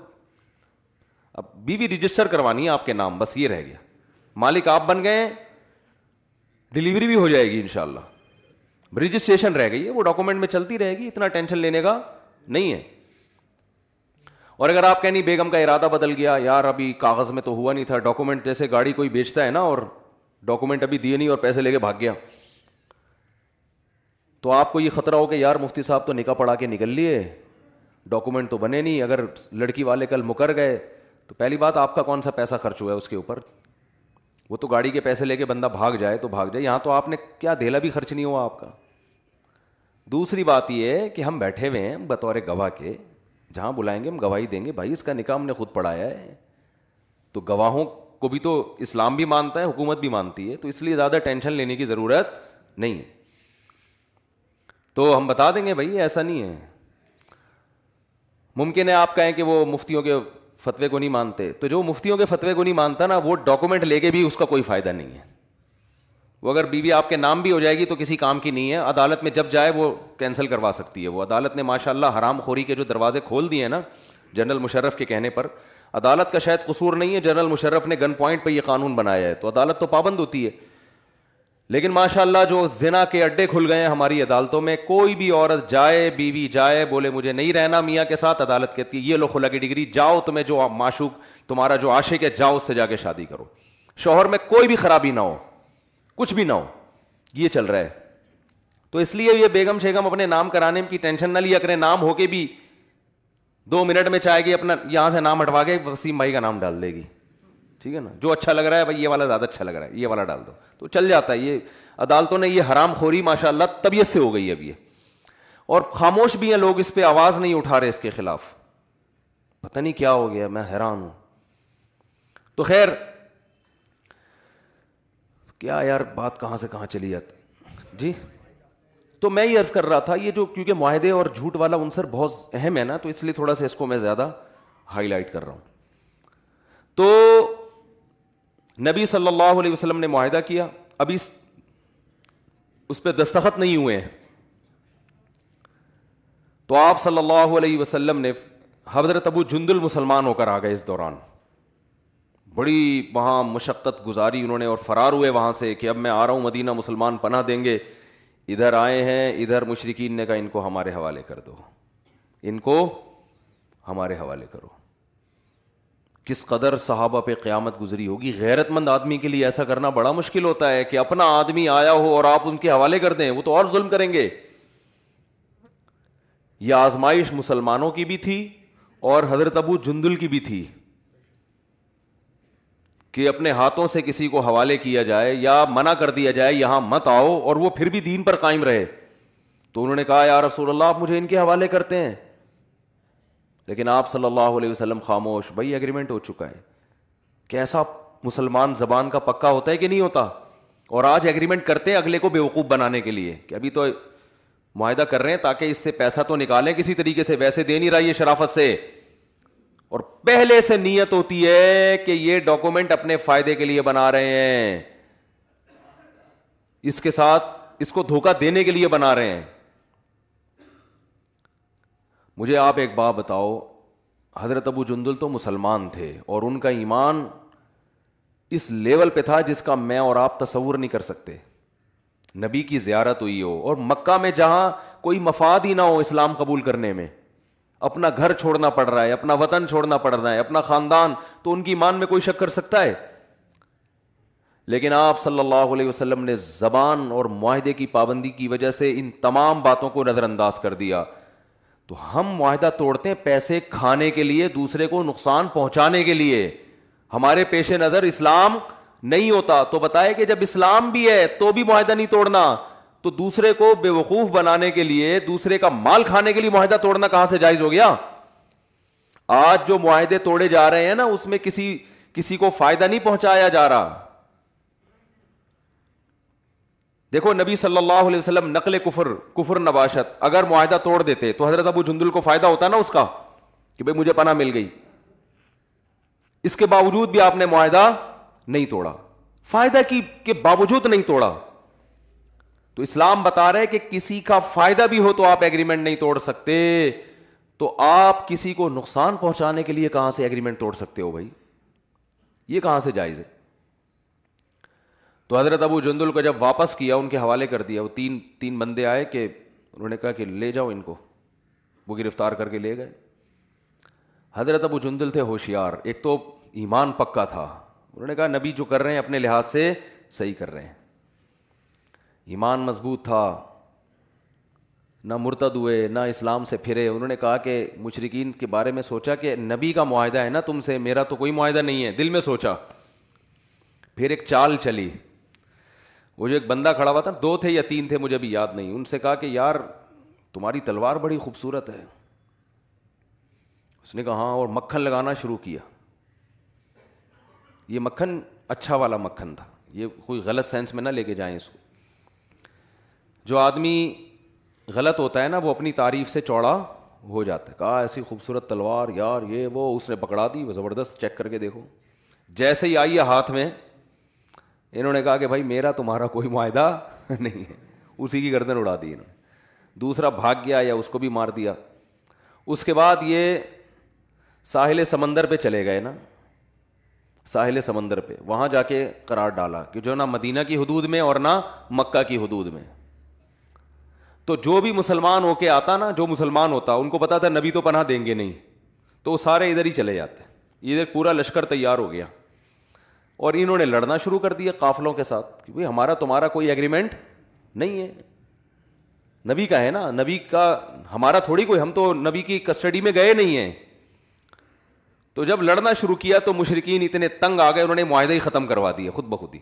S1: اب بیوی رجسٹر کروانی ہے آپ کے نام، بس یہ رہ گیا، مالک آپ بن گئے، ڈیلیوری بھی ہو جائے گی انشاءاللہ، رجسٹریشن رہ گئی ہے، وہ ڈاکومنٹ میں چلتی رہے گی، اتنا ٹینشن لینے کا نہیں ہے۔ اور اگر آپ کہیں بیگم کا ارادہ بدل گیا، یار ابھی کاغذ میں تو ہوا نہیں تھا، ڈاکومنٹ جیسے گاڑی کوئی بیچتا ہے نا، اور ڈاکومنٹ ابھی دیے نہیں اور پیسے لے کے بھاگ گیا، تو آپ کو یہ خطرہ ہو کہ یار مفتی صاحب تو نکاح پڑھا کے نکل لیے، ڈاکومنٹ تو بنے نہیں، اگر لڑکی والے کل مکر گئے تو پہلی بات آپ کا کون سا پیسہ خرچ ہوا ہے اس کے اوپر، وہ تو گاڑی کے پیسے لے کے بندہ بھاگ جائے تو بھاگ جائے، یہاں تو آپ نے کیا دھیلا بھی خرچ نہیں ہوا آپ کا۔ دوسری بات یہ ہے کہ ہم بیٹھے ہوئے ہیں بطور گواہ کے، جہاں بلائیں گے ہم گواہی دیں گے، بھائی اس کا نکاح ہم نے خود پڑھایا ہے، تو گواہوں کو بھی تو اسلام بھی مانتا ہے, حکومت بھی مانتی ہے, تو اس لیے زیادہ ٹینشن لینے کی ضرورت نہیں ہے. تو ہم بتا دیں گے بھائی ایسا نہیں ہے. ممکن ہے آپ کہیں کہ وہ مفتیوں کے فتوے کو نہیں مانتے, تو جو مفتیوں کے فتوے کو نہیں مانتا نا, وہ ڈاکومنٹ لے کے بھی اس کا کوئی فائدہ نہیں ہے. وہ اگر بیوی آپ کے نام بھی ہو جائے گی تو کسی کام کی نہیں ہے, عدالت میں جب جائے وہ کینسل کروا سکتی ہے. وہ عدالت نے ماشاء اللہ حرام خوری کے جو دروازے کھول دیے نا جنرل مشرف کے کہنے پر, عدالت کا شاید قصور نہیں ہے, جنرل مشرف نے گن پوائنٹ پہ یہ قانون بنایا ہے, تو عدالت تو پابند ہوتی ہے. لیکن ماشاء اللہ جو زنا کے اڈے کھل گئے ہیں ہماری عدالتوں میں, کوئی بھی عورت جائے, بیوی جائے, بولے مجھے نہیں رہنا میاں کے ساتھ, عدالت کہتی ہے یہ لو خلا کی ڈگری, جاؤ تمہیں جو معشوق تمہارا جو عاشق ہے جاؤ اس سے جا کے شادی کرو. شوہر میں کوئی بھی خرابی نہ ہو, کچھ بھی نہ ہو, یہ چل رہا ہے. تو اس لیے یہ بیگم شیگم اپنے نام کرانے کی ٹینشن نہ لیا کریں. نام ہو کے بھی 2 منٹ میں چاہے گی اپنا یہاں سے نام ہٹوا کے وسیم بھائی کا نام ڈال دے گی, ٹھیک ہے نا, جو اچھا لگ رہا ہے بھائی یہ والا زیادہ اچھا لگ رہا ہے, یہ والا ڈال دو, تو چل جاتا ہے. یہ عدالتوں نے یہ حرام خوری ماشاء اللہ طبیعت سے ہو گئی ہے اب یہ, اور خاموش بھی ہیں لوگ, اس پہ آواز نہیں اٹھا رہے اس کے خلاف. پتہ نہیں کیا ہو گیا, میں حیران ہوں. تو خیر کیا یار بات کہاں سے کہاں چلی جاتی جی. تو میں یہ عرض کر رہا تھا, یہ جو کیونکہ معاہدے اور جھوٹ والا عنصر بہت اہم ہے نا, تو اس لیے تھوڑا سا اس کو میں زیادہ ہائی لائٹ کر رہا ہوں. تو نبی صلی اللہ علیہ وسلم نے معاہدہ کیا, ابھی اس پہ دستخط نہیں ہوئے ہیں, تو آپ صلی اللہ علیہ وسلم نے, حضرت ابو جندل مسلمان ہو کر آ گئے اس دوران, بڑی وہاں مشقت گزاری انہوں نے اور فرار ہوئے وہاں سے کہ اب میں آ رہا ہوں مدینہ, مسلمان پناہ دیں گے. ادھر آئے ہیں, ادھر مشرکین نے کہا ان کو ہمارے حوالے کر دو, ان کو ہمارے حوالے کرو. کس قدر صحابہ پہ قیامت گزری ہوگی. غیرت مند آدمی کے لیے ایسا کرنا بڑا مشکل ہوتا ہے کہ اپنا آدمی آیا ہو اور آپ ان کے حوالے کر دیں, وہ تو اور ظلم کریں گے. یہ آزمائش مسلمانوں کی بھی تھی اور حضرت ابو جندل کی بھی تھی کہ اپنے ہاتھوں سے کسی کو حوالے کیا جائے یا منع کر دیا جائے یہاں مت آؤ, اور وہ پھر بھی دین پر قائم رہے. تو انہوں نے کہا یا رسول اللہ آپ مجھے ان کے حوالے کرتے ہیں, لیکن آپ صلی اللہ علیہ وسلم خاموش. بھائی ایگریمنٹ ہو چکا ہے. کیسا مسلمان زبان کا پکا ہوتا ہے کہ نہیں ہوتا, اور آج ایگریمنٹ کرتے ہیں اگلے کو بیوقوف بنانے کے لیے کہ ابھی تو معاہدہ کر رہے ہیں تاکہ اس سے پیسہ تو نکالیں کسی طریقے سے, ویسے دے نہیں رہا یہ شرافت سے, اور پہلے سے نیت ہوتی ہے کہ یہ ڈاکومنٹ اپنے فائدے کے لیے بنا رہے ہیں, اس کے ساتھ اس کو دھوکہ دینے کے لیے بنا رہے ہیں. مجھے آپ ایک بات بتاؤ, حضرت ابو جندل تو مسلمان تھے اور ان کا ایمان اس لیول پہ تھا جس کا میں اور آپ تصور نہیں کر سکتے. نبی کی زیارت ہوئی ہو اور مکہ میں جہاں کوئی مفاد ہی نہ ہو اسلام قبول کرنے میں, اپنا گھر چھوڑنا پڑ رہا ہے, اپنا وطن چھوڑنا پڑ رہا ہے, اپنا خاندان, تو ان کی ایمان میں کوئی شک کر سکتا ہے. لیکن آپ صلی اللہ علیہ وسلم نے زبان اور معاہدے کی پابندی کی وجہ سے ان تمام باتوں کو نظر انداز کر دیا. تو ہم معاہدہ توڑتے ہیں پیسے کھانے کے لیے, دوسرے کو نقصان پہنچانے کے لیے. ہمارے پیش نظر اسلام نہیں ہوتا. تو بتائے کہ جب اسلام بھی ہے تو بھی معاہدہ نہیں توڑنا, تو دوسرے کو بے وقوف بنانے کے لیے, دوسرے کا مال کھانے کے لیے معاہدہ توڑنا کہاں سے جائز ہو گیا؟ آج جو معاہدے توڑے جا رہے ہیں نا, اس میں کسی کو فائدہ نہیں پہنچایا جا رہا. دیکھو نبی صلی اللہ علیہ وسلم نقل کفر نباشت, اگر معاہدہ توڑ دیتے تو حضرت ابو جندل کو فائدہ ہوتا نا اس کا کہ بھئی مجھے پناہ مل گئی. اس کے باوجود بھی آپ نے معاہدہ نہیں توڑا, فائدہ کی کے باوجود نہیں توڑا. تو اسلام بتا رہے کہ کسی کا فائدہ بھی ہو تو آپ ایگریمنٹ نہیں توڑ سکتے. تو آپ کسی کو نقصان پہنچانے کے لیے کہاں سے ایگریمنٹ توڑ سکتے ہو بھائی؟ یہ کہاں سے جائز ہے؟ تو حضرت ابو جندل کو جب واپس کیا, ان کے حوالے کر دیا, وہ تین بندے آئے کہ انہوں نے کہا کہ لے جاؤ ان کو, وہ گرفتار کر کے لے گئے. حضرت ابو جندل تھے ہوشیار, ایک تو ایمان پکا تھا, انہوں نے کہا نبی جو کر رہے ہیں اپنے لحاظ سے صحیح کر رہے ہیں. ایمان مضبوط تھا, نہ مرتد ہوئے نہ اسلام سے پھرے. انہوں نے کہا کہ مشرکین کے بارے میں سوچا کہ نبی کا معاہدہ ہے نا تم سے, میرا تو کوئی معاہدہ نہیں ہے, دل میں سوچا. پھر ایک چال چلی, وہ جو ایک بندہ کھڑا ہوا تھا, 2 تھے یا 3 تھے مجھے بھی یاد نہیں, ان سے کہا کہ یار تمہاری تلوار بڑی خوبصورت ہے. اس نے کہا ہاں, اور مکھن لگانا شروع کیا. یہ مکھن اچھا والا مکھن تھا, یہ کوئی غلط سینس میں نہ لے کے جائیں اس کو. جو آدمی غلط ہوتا ہے نا وہ اپنی تعریف سے چوڑا ہو جاتا ہے. کہا ایسی خوبصورت تلوار یار, یہ وہ, اس نے پکڑا دی, وہ زبردست, چیک کر کے دیکھو. جیسے ہی آئی ہے ہاتھ میں, انہوں نے کہا کہ بھائی میرا تمہارا کوئی معاہدہ نہیں ہے, اسی کی گردن اڑا دی انہوں نے. دوسرا بھاگ گیا یا اس کو بھی مار دیا. اس کے بعد یہ ساحل سمندر پہ چلے گئے نا, ساحل سمندر پہ, وہاں جا کے قرار ڈالا کہ جو نہ مدینہ کی حدود میں اور نہ مکہ کی حدود میں. تو جو بھی مسلمان ہو کے آتا نا, جو مسلمان ہوتا, ان کو پتا تھا نبی تو پناہ دیں گے نہیں, تو وہ سارے ادھر ہی چلے جاتے. ادھر پورا لشکر تیار ہو گیا اور انہوں نے لڑنا شروع کر دیا قافلوں کے ساتھ کہ بھائی ہمارا تمہارا کوئی ایگریمنٹ نہیں ہے, نبی کا ہے نا, نبی کا, ہمارا تھوڑی کوئی, ہم تو نبی کی کسٹڈی میں گئے نہیں ہیں. تو جب لڑنا شروع کیا تو مشرکین اتنے تنگ آ گئے, انہوں نے معاہدہ ہی ختم کروا دیا خود بخود ہی.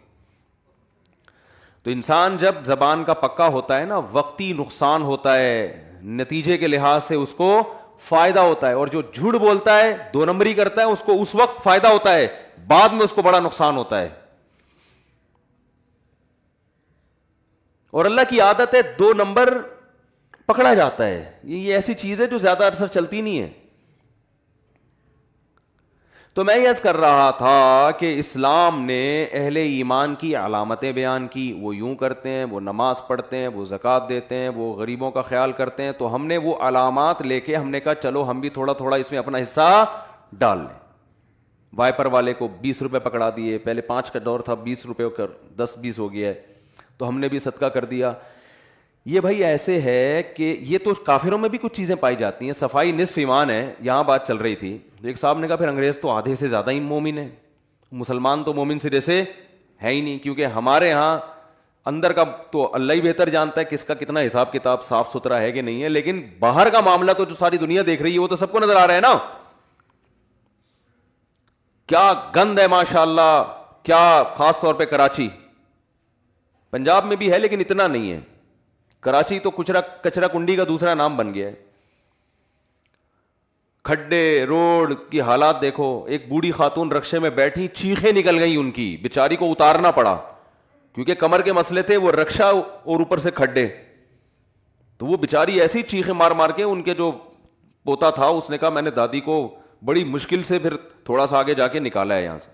S1: تو انسان جب زبان کا پکا ہوتا ہے نا, وقتی نقصان ہوتا ہے, نتیجے کے لحاظ سے اس کو فائدہ ہوتا ہے. اور جو جھوٹ بولتا ہے, دو نمبری کرتا ہے, اس کو اس وقت فائدہ ہوتا ہے, بعد میں اس کو بڑا نقصان ہوتا ہے. اور اللہ کی عادت ہے دو نمبر پکڑا جاتا ہے. یہ ایسی چیز ہے جو زیادہ عرصہ چلتی نہیں ہے. تو میں یہ عرض کر رہا تھا کہ اسلام نے اہل ایمان کی علامتیں بیان کی. وہ یوں کرتے ہیں, وہ نماز پڑھتے ہیں, وہ زکوٰۃ دیتے ہیں, وہ غریبوں کا خیال کرتے ہیں. تو ہم نے وہ علامات لے کے ہم نے کہا چلو ہم بھی تھوڑا تھوڑا اس میں اپنا حصہ ڈال لیں. وائپر والے کو 20 روپے پکڑا دیے, پہلے 5 کا دور تھا, 20 روپے کر 10-20 ہو گیا ہے, تو ہم نے بھی صدقہ کر دیا. یہ بھائی ایسے ہے کہ یہ تو کافروں میں بھی کچھ چیزیں پائی جاتی ہیں. صفائی نصف ایمان ہے, یہاں بات چل رہی تھی. ایک صاحب نے کہا پھر انگریز تو آدھے سے زیادہ ہی مومن ہے, مسلمان تو مومن سرے سے ہے ہی نہیں. کیونکہ ہمارے ہاں اندر کا تو اللہ ہی بہتر جانتا ہے کس کا کتنا حساب کتاب صاف ستھرا ہے کہ نہیں ہے, لیکن باہر کا معاملہ تو جو ساری دنیا دیکھ رہی ہے وہ تو سب کو نظر آ رہا ہے نا. کیا گند ہے ماشاء اللہ, کیا خاص طور پہ کراچی, پنجاب میں بھی ہے لیکن اتنا نہیں ہے. کراچی تو کچرا کنڈی کا دوسرا نام بن گیا ہے. کھڈے روڈ کی حالات دیکھو. ایک بوڑھی خاتون رکشے میں بیٹھی, چیخیں نکل گئی ان کی, بیچاری کو اتارنا پڑا کیونکہ کمر کے مسئلے تھے, وہ رکشہ اور اوپر سے کھڈے. تو وہ بیچاری ایسی چیخیں مار مار کے, ان کے جو پوتا تھا اس نے کہا میں نے دادی کو بڑی مشکل سے پھر تھوڑا سا آگے جا کے نکالا ہے یہاں سے.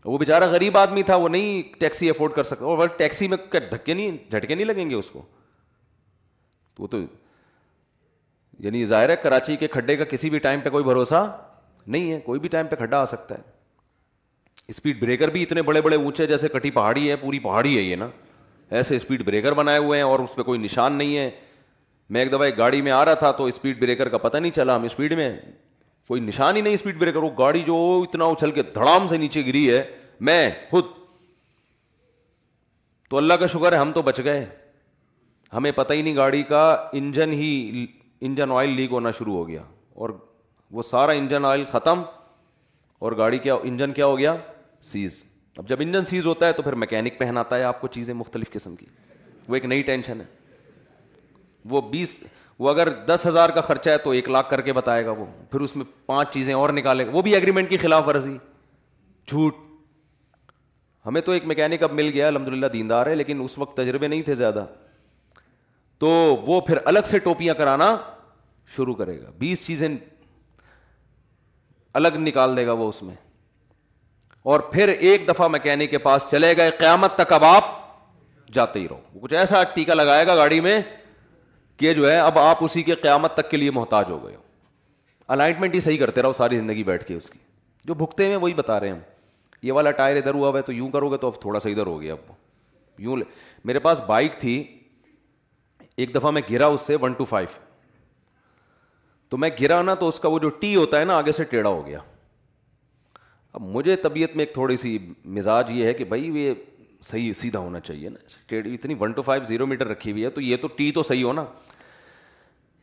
S1: وہ بیچارہ غریب آدمی تھا, وہ نہیں ٹیکسی افورڈ کر سکتا, اور ٹیکسی میں دھکے نہیں جھٹکے نہیں لگیں گے اس کو. تو یعنی ظاہر ہے کراچی کے کھڈے کا کسی بھی ٹائم پہ کوئی بھروسہ نہیں ہے, کوئی بھی ٹائم پہ کھڈا آ سکتا ہے. اسپیڈ بریکر بھی اتنے بڑے بڑے اونچے, جیسے کٹی پہاڑی ہے, پوری پہاڑی ہے یہ نا, ایسے اسپیڈ بریکر بنائے ہوئے ہیں اور اس پہ کوئی نشان نہیں ہے. میں ایک دفعہ ایک گاڑی میں آ رہا تھا تو اسپیڈ بریکر کا پتہ نہیں چلا, ہم اسپیڈ میں, کوئی نشان ہی نہیں اسپیڈ بریکر. وہ گاڑی جو اتنا اچھل کے دھڑام سے نیچے گری ہے, میں خود تو اللہ کا شکر ہے ہم تو بچ گئے. ہمیں پتہ ہی نہیں, گاڑی کا انجن آئل لیک ہونا شروع ہو گیا اور وہ سارا انجن آئل ختم, اور گاڑی کیا انجن کیا ہو گیا, سیز. اب جب انجن سیز ہوتا ہے تو پھر میکینک پہناتا ہے آپ کو چیزیں مختلف قسم کی, وہ ایک نئی ٹینشن ہے. وہ اگر 10,000 کا خرچہ ہے تو 1 لاکھ کر کے بتائے گا وہ, پھر اس میں 5 چیزیں اور نکالے گا, وہ بھی ایگریمنٹ کی خلاف ورزی, جھوٹ. ہمیں تو ایک میکینک اب مل گیا الحمدللہ, دیندار ہے, لیکن اس وقت تجربے نہیں تھے زیادہ, تو وہ پھر الگ سے ٹوپیاں کرانا شروع کرے گا, 20 چیزیں الگ نکال دے گا وہ اس میں. اور پھر ایک دفعہ میکینک کے پاس چلے گئے, قیامت تک اب آپ جاتے ہی رہو. وہ کچھ ایسا ٹیکا لگائے گا گاڑی میں کہ جو ہے اب آپ اسی کے قیامت تک کے لیے محتاج ہو گئے ہو. الائنمنٹ ہی صحیح کرتے رہو ساری زندگی بیٹھ کے, اس کی جو بھگتے ہیں وہی بتا رہے ہیں ہم. یہ والا ٹائر ادھر ہوا ہے تو یوں کرو گے تو اب تھوڑا سا ادھر ہو گیا, اب یوں. میرے پاس بائک تھی, ایک دفعہ میں گرا اس سے 125, تو میں گرا نا تو اس کا وہ جو ٹی ہوتا ہے نا آگے سے ٹیڑھا ہو گیا. اب مجھے طبیعت میں ایک تھوڑی سی مزاج یہ ہے کہ بھائی یہ صحیح سیدھا ہونا چاہیے نا, اتنی 125 0 میٹر رکھی ہوئی ہے تو یہ تو ٹی تو صحیح ہو نا.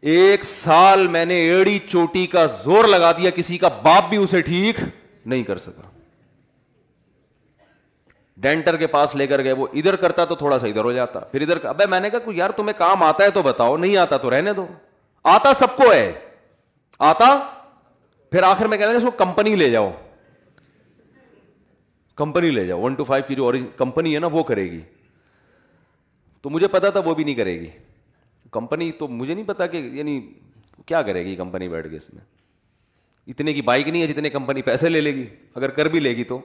S1: 1 سال میں نے ایڑی چوٹی کا زور لگا دیا, کسی کا باپ بھی اسے ٹھیک نہیں کر سکا. ڈینٹر کے پاس لے کر گئے, وہ ادھر کرتا تو تھوڑا سا ادھر ہو جاتا, پھر ادھر. ابے میں نے کہا یار تمہیں کام آتا ہے تو بتاؤ, نہیں آتا تو رہنے دو. آتا سب کو ہے, آتا, پھر آخر میں کہنے لگے اس کو کمپنی لے جاؤ. کمپنی لے جاؤ, 1 to 5 کی جو کمپنی ہے نا وہ کرے گی. تو مجھے پتا تھا وہ بھی نہیں کرے گی کمپنی. تو مجھے نہیں پتا کہ یعنی کیا کرے گی کمپنی بیٹھ کے اس میں. اتنے کی بائک نہیں ہے جتنے کمپنی پیسے لے لے گی, اگر کر بھی لے گی تو.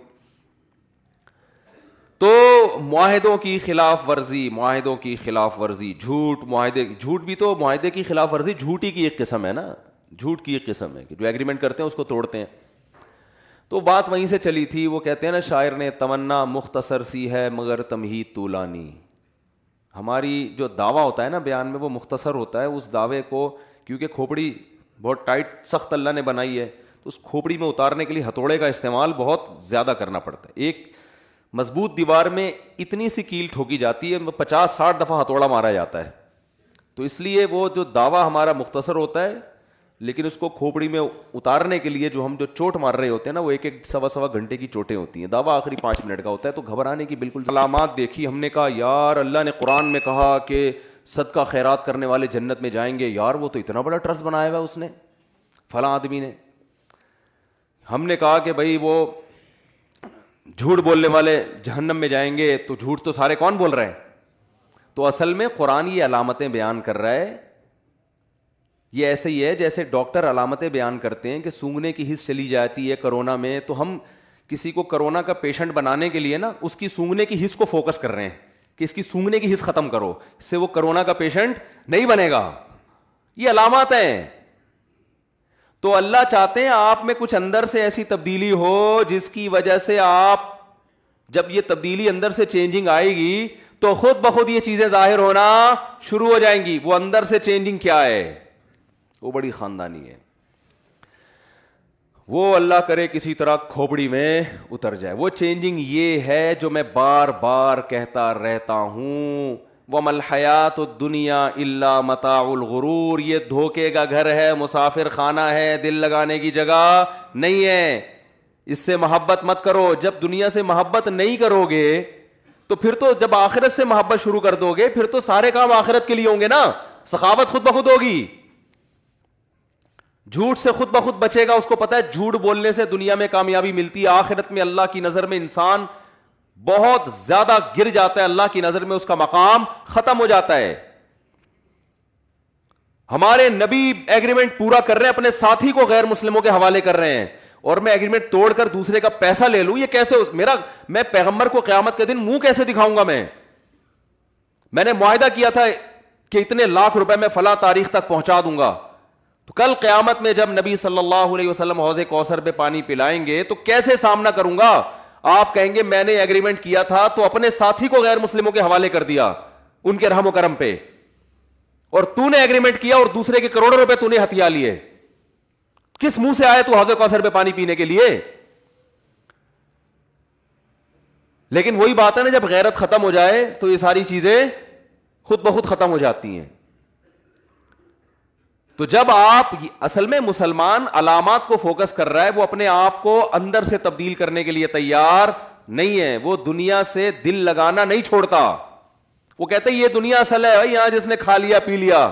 S1: تو معاہدوں کی خلاف ورزی, معاہدوں کی خلاف ورزی, جھوٹ, معاہدے, جھوٹ بھی تو معاہدے کی خلاف ورزی جھوٹ ہی کی ایک قسم ہے نا, جھوٹ کی ایک قسم ہے کہ جو ایگریمنٹ کرتے ہیں اس کو توڑتے ہیں. تو بات وہیں سے چلی تھی. وہ کہتے ہیں نا شاعر نے, تمنا مختصر سی ہے مگر تمہید طولانی. ہماری جو دعویٰ ہوتا ہے نا بیان میں وہ مختصر ہوتا ہے. اس دعوے کو کیونکہ کھوپڑی بہت ٹائٹ سخت اللہ نے بنائی ہے تو اس کھوپڑی میں اتارنے کے لیے ہتھوڑے کا استعمال بہت زیادہ کرنا پڑتا ہے. ایک مضبوط دیوار میں اتنی سی کیل ٹھوکی جاتی ہے 50-60 دفعہ ہتھوڑا مارا جاتا ہے. تو اس لیے وہ جو دعویٰ ہمارا مختصر ہوتا ہے لیکن اس کو کھوپڑی میں اتارنے کے لیے جو ہم جو چوٹ مار رہے ہوتے ہیں نا وہ 1-1 سوا گھنٹے کی چوٹیں ہوتی ہیں. دعویٰ آخری 5 منٹ کا ہوتا ہے. تو گھبرانے کی بالکل علامات دیکھی ہم نے, کہا یار اللہ نے قرآن میں کہا کہ صدقہ خیرات کرنے والے جنت میں جائیں گے. یار وہ تو اتنا بڑا ٹرسٹ بنایا ہوا ہے اس نے فلاں آدمی نے. ہم نے کہا کہ بھائی وہ جھوٹ بولنے والے جہنم میں جائیں گے. تو جھوٹ تو سارے کون بول رہے ہیں؟ تو اصل میں قرآن یہ علامتیں بیان کر رہا ہے. یہ ایسے ہی ہے جیسے ڈاکٹر علامتیں بیان کرتے ہیں کہ سونگنے کی حس چلی جاتی ہے کرونا میں, تو ہم کسی کو کرونا کا پیشنٹ بنانے کے لیے نا اس کی سونگنے کی حس کو فوکس کر رہے ہیں کہ اس کی سونگنے کی حس ختم کرو, اس سے وہ کرونا کا پیشنٹ نہیں بنے گا. یہ علامات ہیں. تو اللہ چاہتے ہیں آپ میں کچھ اندر سے ایسی تبدیلی ہو جس کی وجہ سے آپ, جب یہ تبدیلی اندر سے چینجنگ آئے گی تو خود بخود یہ چیزیں ظاہر ہونا شروع ہو جائیں گی. وہ اندر سے چینجنگ کیا ہے؟ وہ بڑی خاندانی ہے. وہ اللہ کرے کسی طرح کھوپڑی میں اتر جائے. وہ چینجنگ یہ ہے جو میں بار بار کہتا رہتا ہوں, وَمَا الْحَيَاةُ الدُّنْيَا إِلَّا مَتَاعُ الْغُرُورِ. یہ دھوکے کا گھر ہے, مسافر خانہ ہے, دل لگانے کی جگہ نہیں ہے. اس سے محبت مت کرو. جب دنیا سے محبت نہیں کرو گے تو پھر تو جب آخرت سے محبت شروع کر دو گے پھر تو سارے کام آخرت کے لیے ہوں گے نا. سخاوت خود بخود ہوگی. جھوٹ سے خود بخود بچے گا. اس کو پتا ہے جھوٹ بولنے سے دنیا میں کامیابی ملتی ہے, آخرت میں اللہ کی نظر میں انسان بہت زیادہ گر جاتا ہے, اللہ کی نظر میں اس کا مقام ختم ہو جاتا ہے. ہمارے نبی ایگریمنٹ پورا کر رہے ہیں, اپنے ساتھی کو غیر مسلموں کے حوالے کر رہے ہیں, اور میں ایگریمنٹ توڑ کر دوسرے کا پیسہ لے لوں, یہ کیسے میں پیغمبر کو قیامت کے دن منہ کیسے دکھاؤں گا؟ میں نے معاہدہ کیا تھا کہ اتنے لاکھ روپے میں فلاں تاریخ تک پہنچا دوں گا. تو کل قیامت میں جب نبی صلی اللہ علیہ وسلم حوض کوثر پہ پانی پلائیں گے تو کیسے سامنا کروں گا؟ آپ کہیں گے میں نے ایگریمنٹ کیا تھا تو اپنے ساتھی کو غیر مسلموں کے حوالے کر دیا ان کے رحم و کرم پہ, اور تو نے ایگریمنٹ کیا اور دوسرے کے کروڑوں روپے تو نے ہتھیا لیے. کس منہ سے آئے تو حوض کوثر پہ پانی پینے کے لیے؟ لیکن وہی بات ہے نا, جب غیرت ختم ہو جائے تو یہ ساری چیزیں خود بخود ختم ہو جاتی ہیں. تو جب آپ اصل میں مسلمان علامات کو فوکس کر رہا ہے, وہ اپنے آپ کو اندر سے تبدیل کرنے کے لیے تیار نہیں ہے. وہ دنیا سے دل لگانا نہیں چھوڑتا. وہ کہتے ہیں یہ دنیا اصل ہے بھائی, یہاں جس نے کھا لیا پی لیا,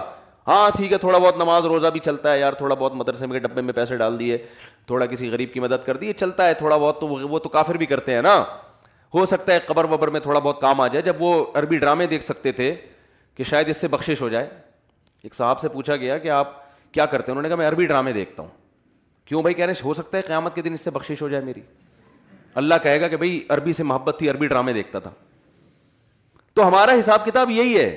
S1: ہاں ٹھیک ہے تھوڑا بہت نماز روزہ بھی چلتا ہے یار, تھوڑا بہت مدرسے میں ڈبے میں پیسے ڈال دیے, تھوڑا کسی غریب کی مدد کر دی, چلتا ہے تھوڑا بہت. تو وہ تو کافر بھی کرتے ہیں نا. ہو سکتا ہے قبر وبر میں تھوڑا بہت کام آ جائے. جب وہ عربی ڈرامے دیکھ سکتے تھے کہ شاید اس سے بخشش ہو جائے, ایک صاحب سے پوچھا گیا کہ آپ کیا کرتے ہیں؟ انہوں نے کہا میں عربی ڈرامے دیکھتا ہوں. کیوں بھائی؟ کہہ رہے ہیں ہو سکتا ہے قیامت کے دن اس سے بخشش ہو جائے میری. اللہ کہے گا کہ بھائی عربی سے محبت تھی, عربی ڈرامے دیکھتا تھا. تو ہمارا حساب کتاب یہی ہے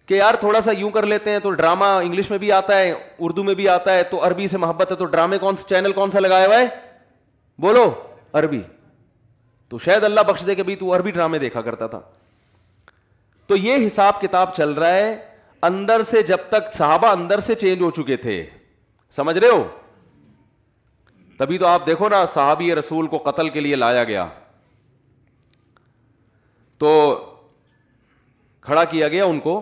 S1: کہ یار تھوڑا سا یوں کر لیتے ہیں تو ڈرامہ انگلش میں بھی آتا ہے, اردو میں بھی آتا ہے, تو عربی سے محبت ہے تو ڈرامے چینل کون سا لگایا ہوا ہے؟ بولو عربی. تو شاید اللہ بخش دے کہ بھائی تو عربی ڈرامے دیکھا کرتا تھا. تو یہ حساب کتاب چل رہا ہے اندر سے. جب تک صحابہ اندر سے چینج ہو چکے تھے, سمجھ رہے ہو, تبھی تو آپ دیکھو نا صحابی رسول کو قتل کے لیے لایا گیا تو کھڑا کیا گیا ان کو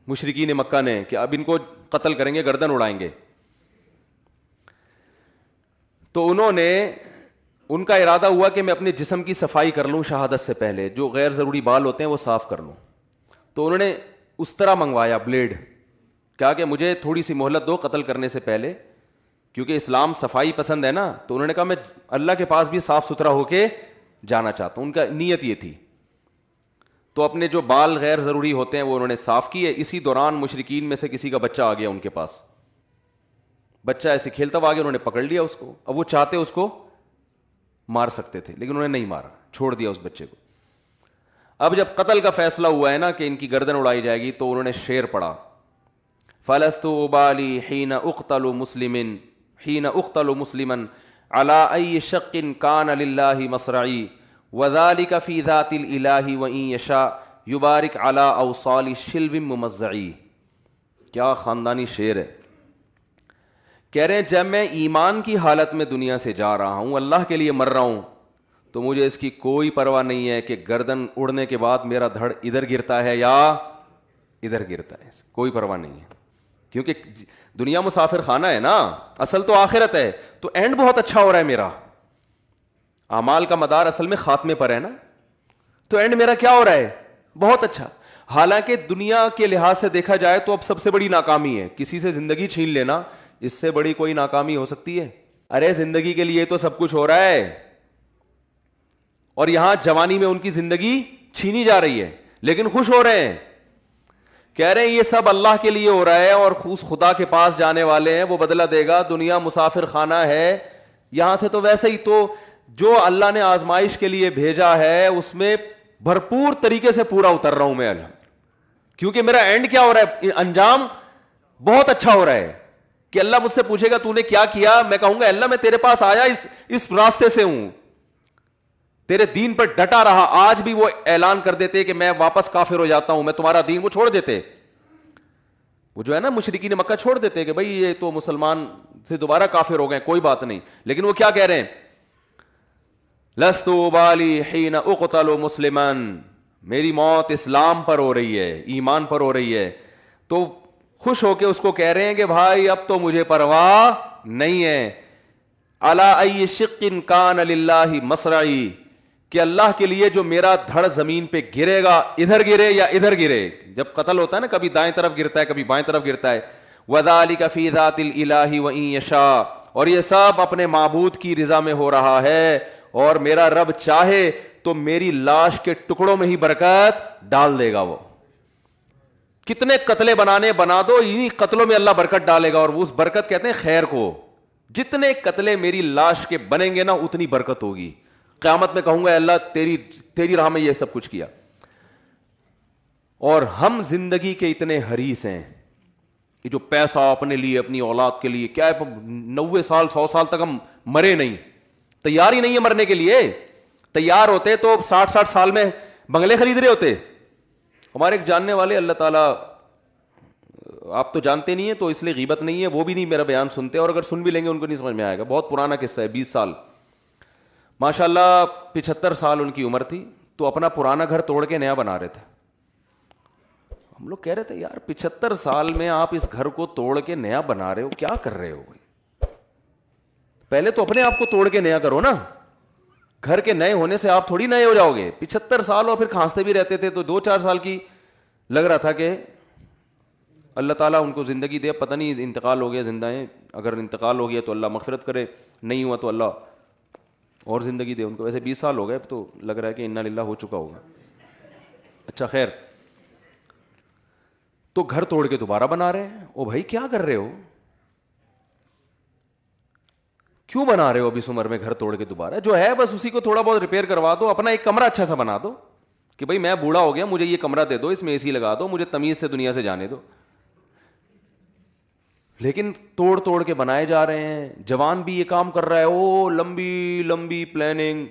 S1: مشرکین مکہ نے کہ اب ان کو قتل کریں گے, گردن اڑائیں گے. تو انہوں نے, ان کا ارادہ ہوا کہ میں اپنے جسم کی صفائی کر لوں شہادت سے پہلے, جو غیر ضروری بال ہوتے ہیں وہ صاف کر لوں. تو انہوں نے اس طرح منگوایا بلیڈ, کیا کہ مجھے تھوڑی سی مہلت دو قتل کرنے سے پہلے, کیونکہ اسلام صفائی پسند ہے نا, تو انہوں نے کہا میں اللہ کے پاس بھی صاف ستھرا ہو کے جانا چاہتا ہوں. ان کا نیت یہ تھی. تو اپنے جو بال غیر ضروری ہوتے ہیں وہ انہوں نے صاف کیے. اسی دوران مشرکین میں سے کسی کا بچہ آ گیا ان کے پاس, بچہ ایسے کھیلتا ہوا آ گیا, انہوں نے پکڑ لیا اس کو. اب وہ چاہتے اس کو مار سکتے تھے لیکن انہوں نے نہیں مارا, چھوڑ دیا اس بچے کو. اب جب قتل کا فیصلہ ہوا ہے نا کہ ان کی گردن اڑائی جائے گی, تو انہوں نے شعر پڑھا, فلست ابالی حین اقتل مسلمن حین اقتل مسلمن علی ای شق کان للہ مصرعی وذلک فی ذات الالہ وان یشاء یبارک علی اوصال شلو ممزعی. کیا خاندانی شعر ہے. کہہ رہے ہیں جب میں ایمان کی حالت میں دنیا سے جا رہا ہوں, اللہ کے لیے مر رہا ہوں, تو مجھے اس کی کوئی پرواہ نہیں ہے کہ گردن اڑنے کے بعد میرا دھڑ ادھر گرتا ہے یا ادھر گرتا ہے, کوئی پرواہ نہیں ہے. کیونکہ دنیا مسافر خانہ ہے نا, اصل تو آخرت ہے, تو اینڈ بہت اچھا ہو رہا ہے میرا. اعمال کا مدار اصل میں خاتمے پر ہے نا, تو اینڈ میرا کیا ہو رہا ہے, بہت اچھا. حالانکہ دنیا کے لحاظ سے دیکھا جائے تو اب سب سے بڑی ناکامی ہے کسی سے زندگی چھین لینا, اس سے بڑی کوئی ناکامی ہو سکتی ہے؟ ارے زندگی کے لیے تو سب کچھ ہو رہا ہے, اور یہاں جوانی میں ان کی زندگی چھینی جا رہی ہے لیکن خوش ہو رہے ہیں. کہہ رہے ہیں یہ سب اللہ کے لیے ہو رہا ہے, اور خدا کے پاس جانے والے ہیں, وہ بدلہ دے گا. دنیا مسافر خانہ ہے, یہاں سے تو ویسے ہی. تو جو اللہ نے آزمائش کے لیے بھیجا ہے اس میں بھرپور طریقے سے پورا اتر رہا ہوں میں الحمد, کیونکہ میرا اینڈ کیا ہو رہا ہے, انجام بہت اچھا ہو رہا ہے. کہ اللہ مجھ سے پوچھے گا تو نے کیا کیا, میں کہوں گا اللہ میں تیرے پاس آیا اس راستے سے ہوں, تیرے دین پر ڈٹا رہا. آج بھی وہ اعلان کر دیتے کہ میں واپس کافر ہو جاتا ہوں, میں تمہارا دین, وہ چھوڑ دیتے. وہ جو ہے نا مشرکین مکہ چھوڑ دیتے کہ بھائی یہ تو مسلمان سے دوبارہ کافر ہو گئے, کوئی بات نہیں. لیکن وہ کیا کہہ رہے ہیں, لست ابالی حین اقتل مسلما, میری موت اسلام پر ہو رہی ہے, ایمان پر ہو رہی ہے. تو خوش ہو کے اس کو کہہ رہے ہیں کہ بھائی اب تو مجھے پرواہ نہیں ہے. علی ای شق کان للہ مصرعی, کہ اللہ کے لیے جو میرا دھڑ زمین پہ گرے گا, ادھر گرے یا ادھر گرے. جب قتل ہوتا ہے نا, کبھی دائیں طرف گرتا ہے کبھی بائیں طرف گرتا ہے. وذالک فی ذات الالہ وان یشاء, اور یہ سب اپنے معبود کی رضا میں ہو رہا ہے, اور میرا رب چاہے تو میری لاش کے ٹکڑوں میں ہی برکت ڈال دے گا. وہ کتنے قتلے بنا دو, انہی قتلوں میں اللہ برکت ڈالے گا, اور اس برکت کہتے ہیں خیر کو. جتنے قتلے میری لاش کے بنیں گے نا اتنی برکت ہوگی. قیامت میں کہوں گا اللہ تیری راہ میں یہ سب کچھ کیا. اور ہم زندگی کے اتنے حریص ہیں, یہ جو پیسہ اپنے لیے اپنی اولاد کے لیے, کیا ہے 90 سال 100 سال تک ہم مرے نہیں, تیار ہی نہیں ہے مرنے کے لیے. تیار ہوتے تو 60 سال میں بنگلے خرید رہے ہوتے. ہمارے ایک جاننے والے, اللہ تعالیٰ, آپ تو جانتے نہیں ہیں تو اس لیے غیبت نہیں ہے, وہ بھی نہیں میرا بیان سنتے, اور اگر سن بھی لیں گے ان کو نہیں سمجھ میں آئے گا. بہت پرانا قصہ ہے, 20 سال, ماشاء اللہ 75 سال ان کی عمر تھی, تو اپنا پرانا گھر توڑ کے نیا بنا رہے تھے. ہم لوگ کہہ رہے تھے یار 75 سال میں آپ اس گھر کو توڑ کے نیا بنا رہے ہو, کیا کر رہے ہو بھائی؟ پہلے تو اپنے آپ کو توڑ کے نیا کرو نا. گھر کے نئے ہونے سے آپ تھوڑی نئے ہو جاؤ گے. 75 سال اور پھر کھانستے بھی رہتے تھے, تو 2-4 سال کی لگ رہا تھا کہ اللہ تعالیٰ ان کو زندگی دے. پتہ نہیں انتقال ہو گیا زندہ ہیں, اگر انتقال ہو گیا تو اللہ مغفرت کرے, نہیں ہوا تو اللہ اور زندگی دے ان کو. ویسے 20 سال ہو گئے, اب تو لگ رہا ہے کہ انا للہ ہو چکا ہوگا. اچھا خیر, تو گھر توڑ کے دوبارہ بنا رہے ہیں. او بھائی کیا کر رہے ہو, کیوں بنا رہے ہو اب اس عمر میں گھر توڑ کے دوبارہ؟ جو ہے بس اسی کو تھوڑا بہت ریپیئر کروا دو, اپنا ایک کمرہ اچھا سا بنا دو کہ بھائی میں بوڑھا ہو گیا, مجھے یہ کمرہ دے دو, اس میں اے سی لگا دو, مجھے تمیز سے دنیا سے جانے دو. لیکن توڑ کے بنائے جا رہے ہیں. جوان بھی یہ کام کر رہا ہے, او لمبی لمبی پلاننگ.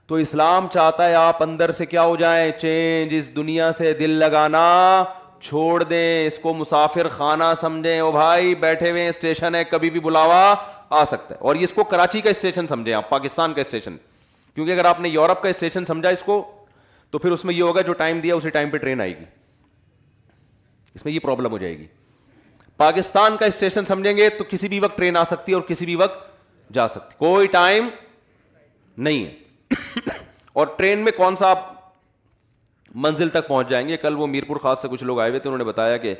S1: تو اسلام چاہتا ہے آپ اندر سے کیا ہو جائیں, چینج. اس دنیا سے دل لگانا چھوڑ دیں, اس کو مسافر خانہ سمجھیں. او بھائی بیٹھے ہوئے اسٹیشن ہے, کبھی بھی بلاوا آ سکتا ہے. اور اس کو کراچی کا اسٹیشن سمجھیں آپ, پاکستان کا اسٹیشن. کیونکہ اگر آپ نے یورپ کا اسٹیشن سمجھا اس کو, تو پھر اس میں یہ ہوگا جو ٹائم دیا اسی ٹائم پہ ٹرین آئے گی, اس میں یہ پرابلم ہو جائے گی. پاکستان کا اسٹیشن سمجھیں گے تو کسی بھی وقت ٹرین آ سکتی ہے اور کسی بھی وقت جا سکتی, کوئی ٹائم نہیں ہے. اور ٹرین میں کون سا آپ منزل تک پہنچ جائیں گے. کل وہ میرپور خاص سے کچھ لوگ آئے ہوئے تھے, انہوں نے بتایا کہ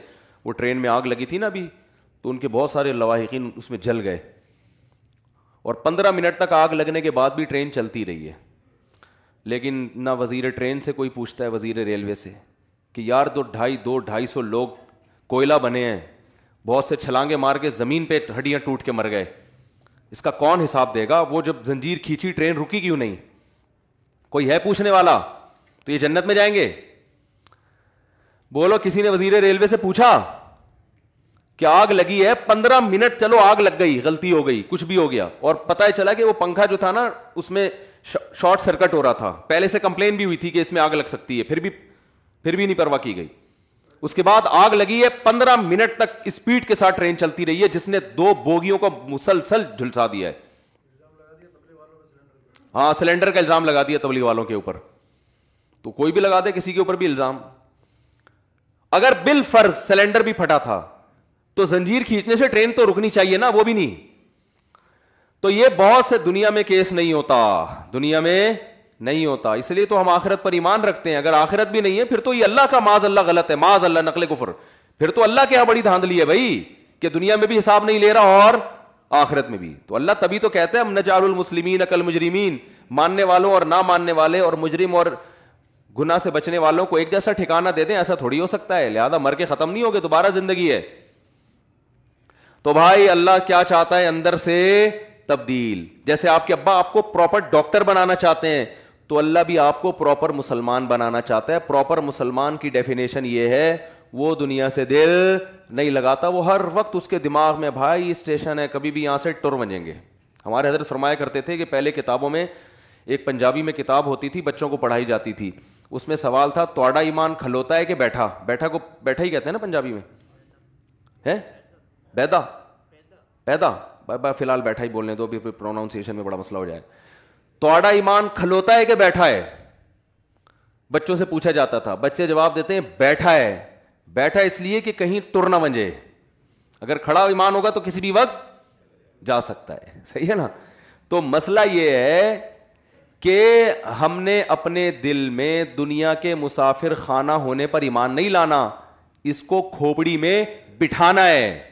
S1: وہ ٹرین میں آگ لگی تھی نا ابھی, تو ان کے بہت سارے لواحقین اس میں جل گئے، اور 15 منٹ تک آگ لگنے کے بعد بھی ٹرین چلتی رہی ہے. لیکن نہ وزیر ٹرین سے کوئی پوچھتا ہے، وزیر ریلوے سے، کہ یار 200-250 لوگ کوئلہ بنے ہیں، بہت سے چھلانگے مار کے زمین پہ ہڈیاں ٹوٹ کے مر گئے، اس کا کون حساب دے گا؟ وہ جب زنجیر کھینچی ٹرین رکی کیوں نہیں؟ کوئی ہے پوچھنے والا؟ تو یہ جنت میں جائیں گے؟ بولو کسی نے وزیر ریلوے سے پوچھا کہ آگ لگی ہے 15 منٹ، چلو آگ لگ گئی، غلطی ہو گئی، کچھ بھی ہو گیا، اور پتہ چلا کہ وہ پنکھا جو تھا نا اس میں شارٹ سرکٹ ہو رہا تھا، پہلے سے کمپلین بھی ہوئی تھی کہ اس میں آگ لگ سکتی ہے، پھر بھی نہیں پرواہ کی گئی. اس کے بعد آگ لگی ہے، 15 منٹ تک اسپیڈ کے ساتھ ٹرین چلتی رہی ہے، جس نے 2 بوگیوں کو مسلسل جھلسا دیا ہے. ہاں سلنڈر کا الزام لگا دیا تبلیغ والوں کے اوپر. تو کوئی بھی لگا دے کسی کے اوپر بھی الزام. اگر بالفرض سلنڈر بھی پھٹا تھا تو زنجیر کھینچنے سے ٹرین تو رکنی چاہیے نا، وہ بھی نہیں. تو یہ بہت سے دنیا میں کیس نہیں ہوتا، دنیا میں نہیں ہوتا. اس لیے تو ہم آخرت پر ایمان رکھتے ہیں. اگر آخرت بھی نہیں ہے پھر تو یہ اللہ کا معاذ اللہ غلط ہے، معاذ اللہ نقل کفر. پھر تو اللہ کے یہاں بڑی دھاندلی ہے بھائی کہ دنیا میں بھی حساب نہیں لے رہا اور آخرت میں بھی. تو اللہ تبھی تو کہتے ہیں ہم نجعل المسلمین کالمجرمین، ماننے والوں اور نہ ماننے والے اور مجرم اور گناہ سے بچنے والوں کو ایک جیسا ٹھکانہ دے دیں. ایسا تھوڑی ہو سکتا ہے. لہذا مر کے ختم نہیں ہوگے، دوبارہ زندگی ہے. تو بھائی اللہ کیا چاہتا ہے؟ اندر سے تبدیل. جیسے آپ کے ابا آپ کو پراپر ڈاکٹر بنانا چاہتے ہیں تو اللہ بھی آپ کو پراپر مسلمان بنانا چاہتا ہے. پراپر مسلمان کی ڈیفینیشن یہ ہے وہ دنیا سے دل نہیں لگاتا. وہ ہر وقت اس کے دماغ میں بھائی اسٹیشن ہے، کبھی بھی یہاں سے ٹر بنیں گے. ہمارے حضرت فرمایا کرتے تھے کہ پہلے کتابوں میں ایک پنجابی میں کتاب ہوتی تھی، بچوں کو پڑھائی جاتی تھی. اس میں سوال تھا توڑا ایمان کھلوتا ہے کہ بیٹھا؟ بیٹھا کو بیٹھا ہی کہتے ہیں نا پنجابی میں، ہے بیدا پیدا. فی الحال بیٹھا ہی بولنے دو، بھی پروناؤنسیشن میں بڑا مسئلہ ہو جائے. توڑا ایمان کھلوتا ہے کہ بیٹھا ہے؟ بچوں سے پوچھا جاتا تھا، بچے جواب دیتے ہیں بیٹھا ہے. بیٹھا اس لیے کہ کہیں ٹر نہ منجے. اگر کھڑا ایمان ہوگا تو کسی بھی وقت جا سکتا ہے. صحیح ہے نا؟ تو مسئلہ یہ ہے کہ ہم نے اپنے دل میں دنیا کے مسافر خانہ ہونے پر ایمان نہیں لانا، اس کو کھوپڑی میں بٹھانا ہے.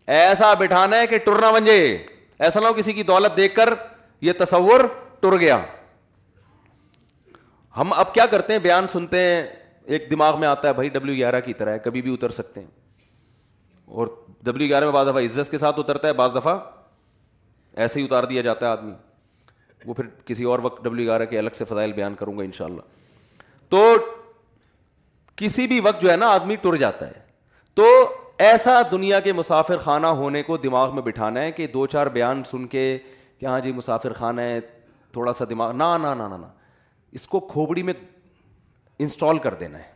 S1: ایسا بٹھانا ہے کہ ٹر نہ بن جائے. ایسا نہ ہو کسی کی دولت دیکھ کر یہ تصور ٹر گیا. ہم اب کیا کرتے ہیں، بیان سنتے ہیں، ایک دماغ میں آتا ہے بھائی W11 کی طرح ہے، کبھی بھی اتر سکتے ہیں. اور W11 میں بعض دفعہ عزت کے ساتھ اترتا ہے، بعض دفعہ ایسے ہی اتار دیا جاتا ہے آدمی. وہ پھر کسی اور وقت W11 کے الگ سے فضائل بیان کروں گا انشاءاللہ. تو کسی بھی وقت جو ہے نا آدمی ٹر جاتا ہے. تو ایسا دنیا کے مسافر خانہ ہونے کو دماغ میں بٹھانا ہے کہ 2-4 بیان سن کے کہ ہاں جی مسافر خانہ ہے، تھوڑا سا دماغ نہ اس کو کھوپڑی میں انسٹال کر دینا ہے.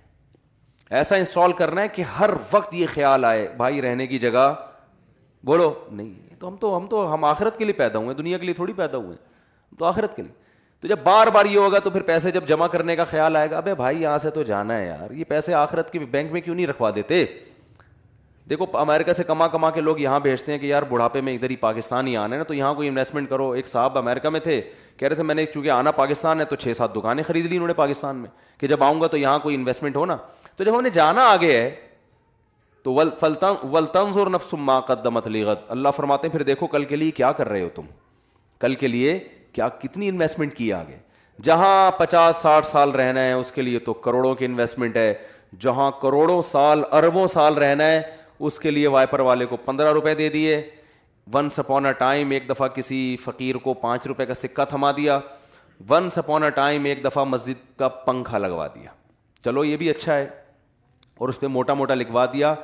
S1: ایسا انسٹال کرنا ہے کہ ہر وقت یہ خیال آئے بھائی رہنے کی جگہ بولو نہیں. تو ہم آخرت کے لیے پیدا ہوئے ہیں، دنیا کے لیے تھوڑی پیدا ہوئے ہیں، تو آخرت کے لیے. تو جب بار بار یہ ہوگا تو پھر پیسے جب جمع کرنے کا خیال آئے گا، ابے بھائی یہاں سے تو جانا ہے یار، یہ پیسے آخرت کے بینک میں کیوں نہیں رکھوا دیتے؟ دیکھو امریکہ سے کما کے لوگ یہاں بھیجتے ہیں کہ یار بڑھاپے میں ادھر ہی پاکستان ہی آنا ہے نا، تو یہاں کوئی انویسٹمنٹ کرو. ایک صاحب امریکہ میں تھے، کہہ رہے تھے میں نے چونکہ آنا پاکستان ہے تو 6-7 دکانیں خرید لی انہوں نے پاکستان میں کہ جب آؤں گا تو یہاں کوئی انویسٹمنٹ ہو نا. تو جب ہم نے جانا آگے ہے تو وَلْتَنْظُرْ نَفْسٌ مَا قَدَّمَتْ لِغَدٍ، اللہ فرماتے ہیں پھر دیکھو کل کے لیے کیا کر رہے ہو تم، کل کے لیے کیا کتنی انویسٹمنٹ کی آگے. جہاں 50-60 سال رہنا ہے اس کے لیے تو کروڑوں کی انویسٹمنٹ ہے. جہاں کروڑوں سال اربوں سال رہنا ہے اس کے لیے وائپر والے کو 15 روپے دے دیے. ونس اپون اے ٹائم ایک دفعہ کسی فقیر کو 5 روپے کا سکہ تھما دیا. ونس اپون اے ٹائم ایک دفعہ مسجد کا پنکھا لگوا دیا. چلو یہ بھی اچھا ہے. اور اس پہ موٹا موٹا لکھوا دیا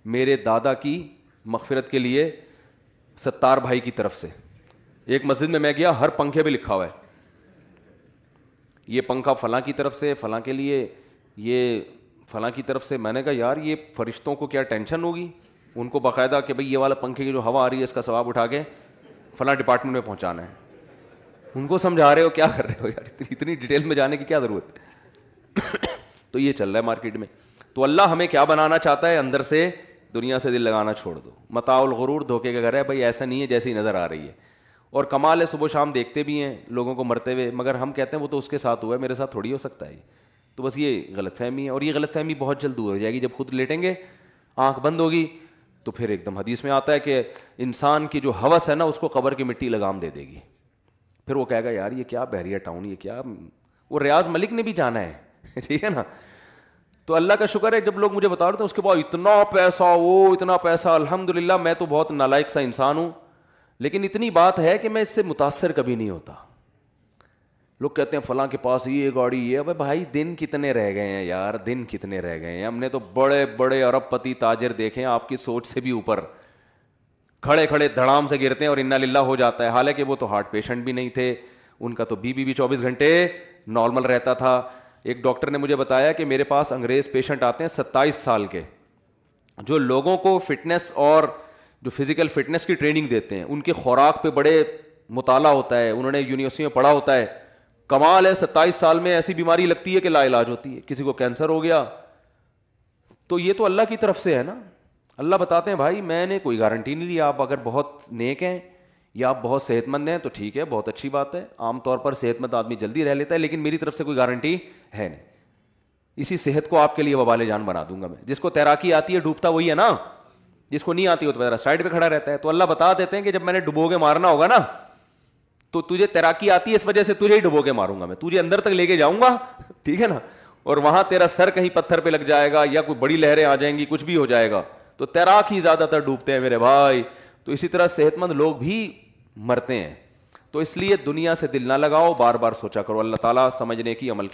S1: میرے دادا کی مغفرت کے لیے ستار بھائی کی طرف سے. ایک مسجد میں گیا، ہر پنکھے پہ لکھا ہوا ہے یہ پنکھا فلاں کی طرف سے، فلاں کے لیے، یہ فلاں کی طرف سے. میں نے کہا یار یہ فرشتوں کو کیا ٹینشن ہوگی ان کو باقاعدہ کہ بھئی یہ والا پنکھے کی جو ہوا آ رہی ہے اس کا ثواب اٹھا کے فلاں ڈپارٹمنٹ میں پہنچانا ہے. ان کو سمجھا رہے ہو کیا کر رہے ہو یار، اتنی ڈیٹیل میں جانے کی کیا ضرورت ہے. تو یہ چل رہا ہے مارکیٹ میں. تو اللہ ہمیں کیا بنانا چاہتا ہے؟ اندر سے دنیا سے دل لگانا چھوڑ دو. متاع الغرور، دھوکے کا گھر ہے بھائی، ایسا نہیں ہے جیسی نظر آ رہی ہے. اور کمال ہے صبح شام دیکھتے بھی ہیں لوگوں کو مرتے ہوئے، مگر ہم کہتے ہیں وہ تو اس کے ساتھ ہوا ہے، میرے ساتھ تھوڑی ہو سکتا ہے. تو بس یہ غلط فہمی ہے. اور یہ غلط فہمی بہت جلد دور ہو جائے گی جب خود لیٹیں گے، آنکھ بند ہوگی تو پھر ایک دم حدیث میں آتا ہے کہ انسان کی جو ہوس ہے نا اس کو قبر کی مٹی لگام دے دے گی. پھر وہ کہے گا یار یہ کیا بحریہ ٹاؤن, یہ کیا. وہ ریاض ملک نے بھی جانا ہے ٹھیک ہے نا. تو اللہ کا شکر ہے جب لوگ مجھے بتا رہے تھے اس کے بعد اتنا پیسہ, وہ اتنا پیسہ, الحمدللہ میں تو بہت نالائق سا انسان ہوں, لیکن اتنی بات ہے کہ میں اس سے متاثر کبھی نہیں ہوتا. لوگ کہتے ہیں فلاں کے پاس یہ گاڑی, یہ ابے بھائی دن کتنے رہ گئے ہیں یار, دن کتنے رہ گئے ہیں. ہم نے تو بڑے بڑے ارب پتی تاجر دیکھے ہیں آپ کی سوچ سے بھی اوپر, کھڑے کھڑے دھڑام سے گرتے ہیں اور انا للہ ہو جاتا ہے. حالانکہ وہ تو ہارٹ پیشنٹ بھی نہیں تھے, ان کا تو بی بھی 24 گھنٹے نارمل رہتا تھا. ایک ڈاکٹر نے مجھے بتایا کہ میرے پاس انگریز پیشنٹ آتے ہیں 27 سال کے, جو لوگوں کو فٹنس اور جو فزیکل فٹنس کی ٹریننگ دیتے ہیں. ان کے خوراک پہ بڑے مطالعہ ہوتا ہے, انہوں نے یونیورسٹی میں پڑھا ہوتا ہے. کمال ہے 27 سال میں ایسی بیماری لگتی ہے کہ لا علاج ہوتی ہے. کسی کو کینسر ہو گیا, تو یہ تو اللہ کی طرف سے ہے نا. اللہ بتاتے ہیں بھائی میں نے کوئی گارنٹی نہیں لی, آپ اگر بہت نیک ہیں یا آپ بہت صحت مند ہیں تو ٹھیک ہے, بہت اچھی بات ہے. عام طور پر صحت مند آدمی جلدی رہ لیتا ہے, لیکن میری طرف سے کوئی گارنٹی ہے نہیں. اسی صحت کو آپ کے لیے وبال جان بنا دوں گا میں. جس کو تیراکی آتی ہے ڈوبتا وہی ہے نا, جس کو نہیں آتی ہو تو ذرا سائڈ پہ کھڑا رہتا ہے. تو اللہ بتا دیتے ہیں کہ جب میں نے ڈبو کے مارنا ہوگا نا تو تجھے تیراکی آتی ہے اس وجہ سے تجھے ہی ڈبو کے ماروں گا میں, تجھے اندر تک لے کے جاؤں گا ٹھیک ہے نا, اور وہاں تیرا سر کہیں پتھر پہ لگ جائے گا یا کوئی بڑی لہریں آ جائیں گی, کچھ بھی ہو جائے گا. تو تیراک ہی زیادہ تر ڈوبتے ہیں میرے بھائی. تو اسی طرح صحت مند لوگ بھی مرتے ہیں. تو اس لیے دنیا سے دل نہ لگاؤ, بار بار سوچا کرو. اللہ تعالیٰ سمجھنے کی, عمل کی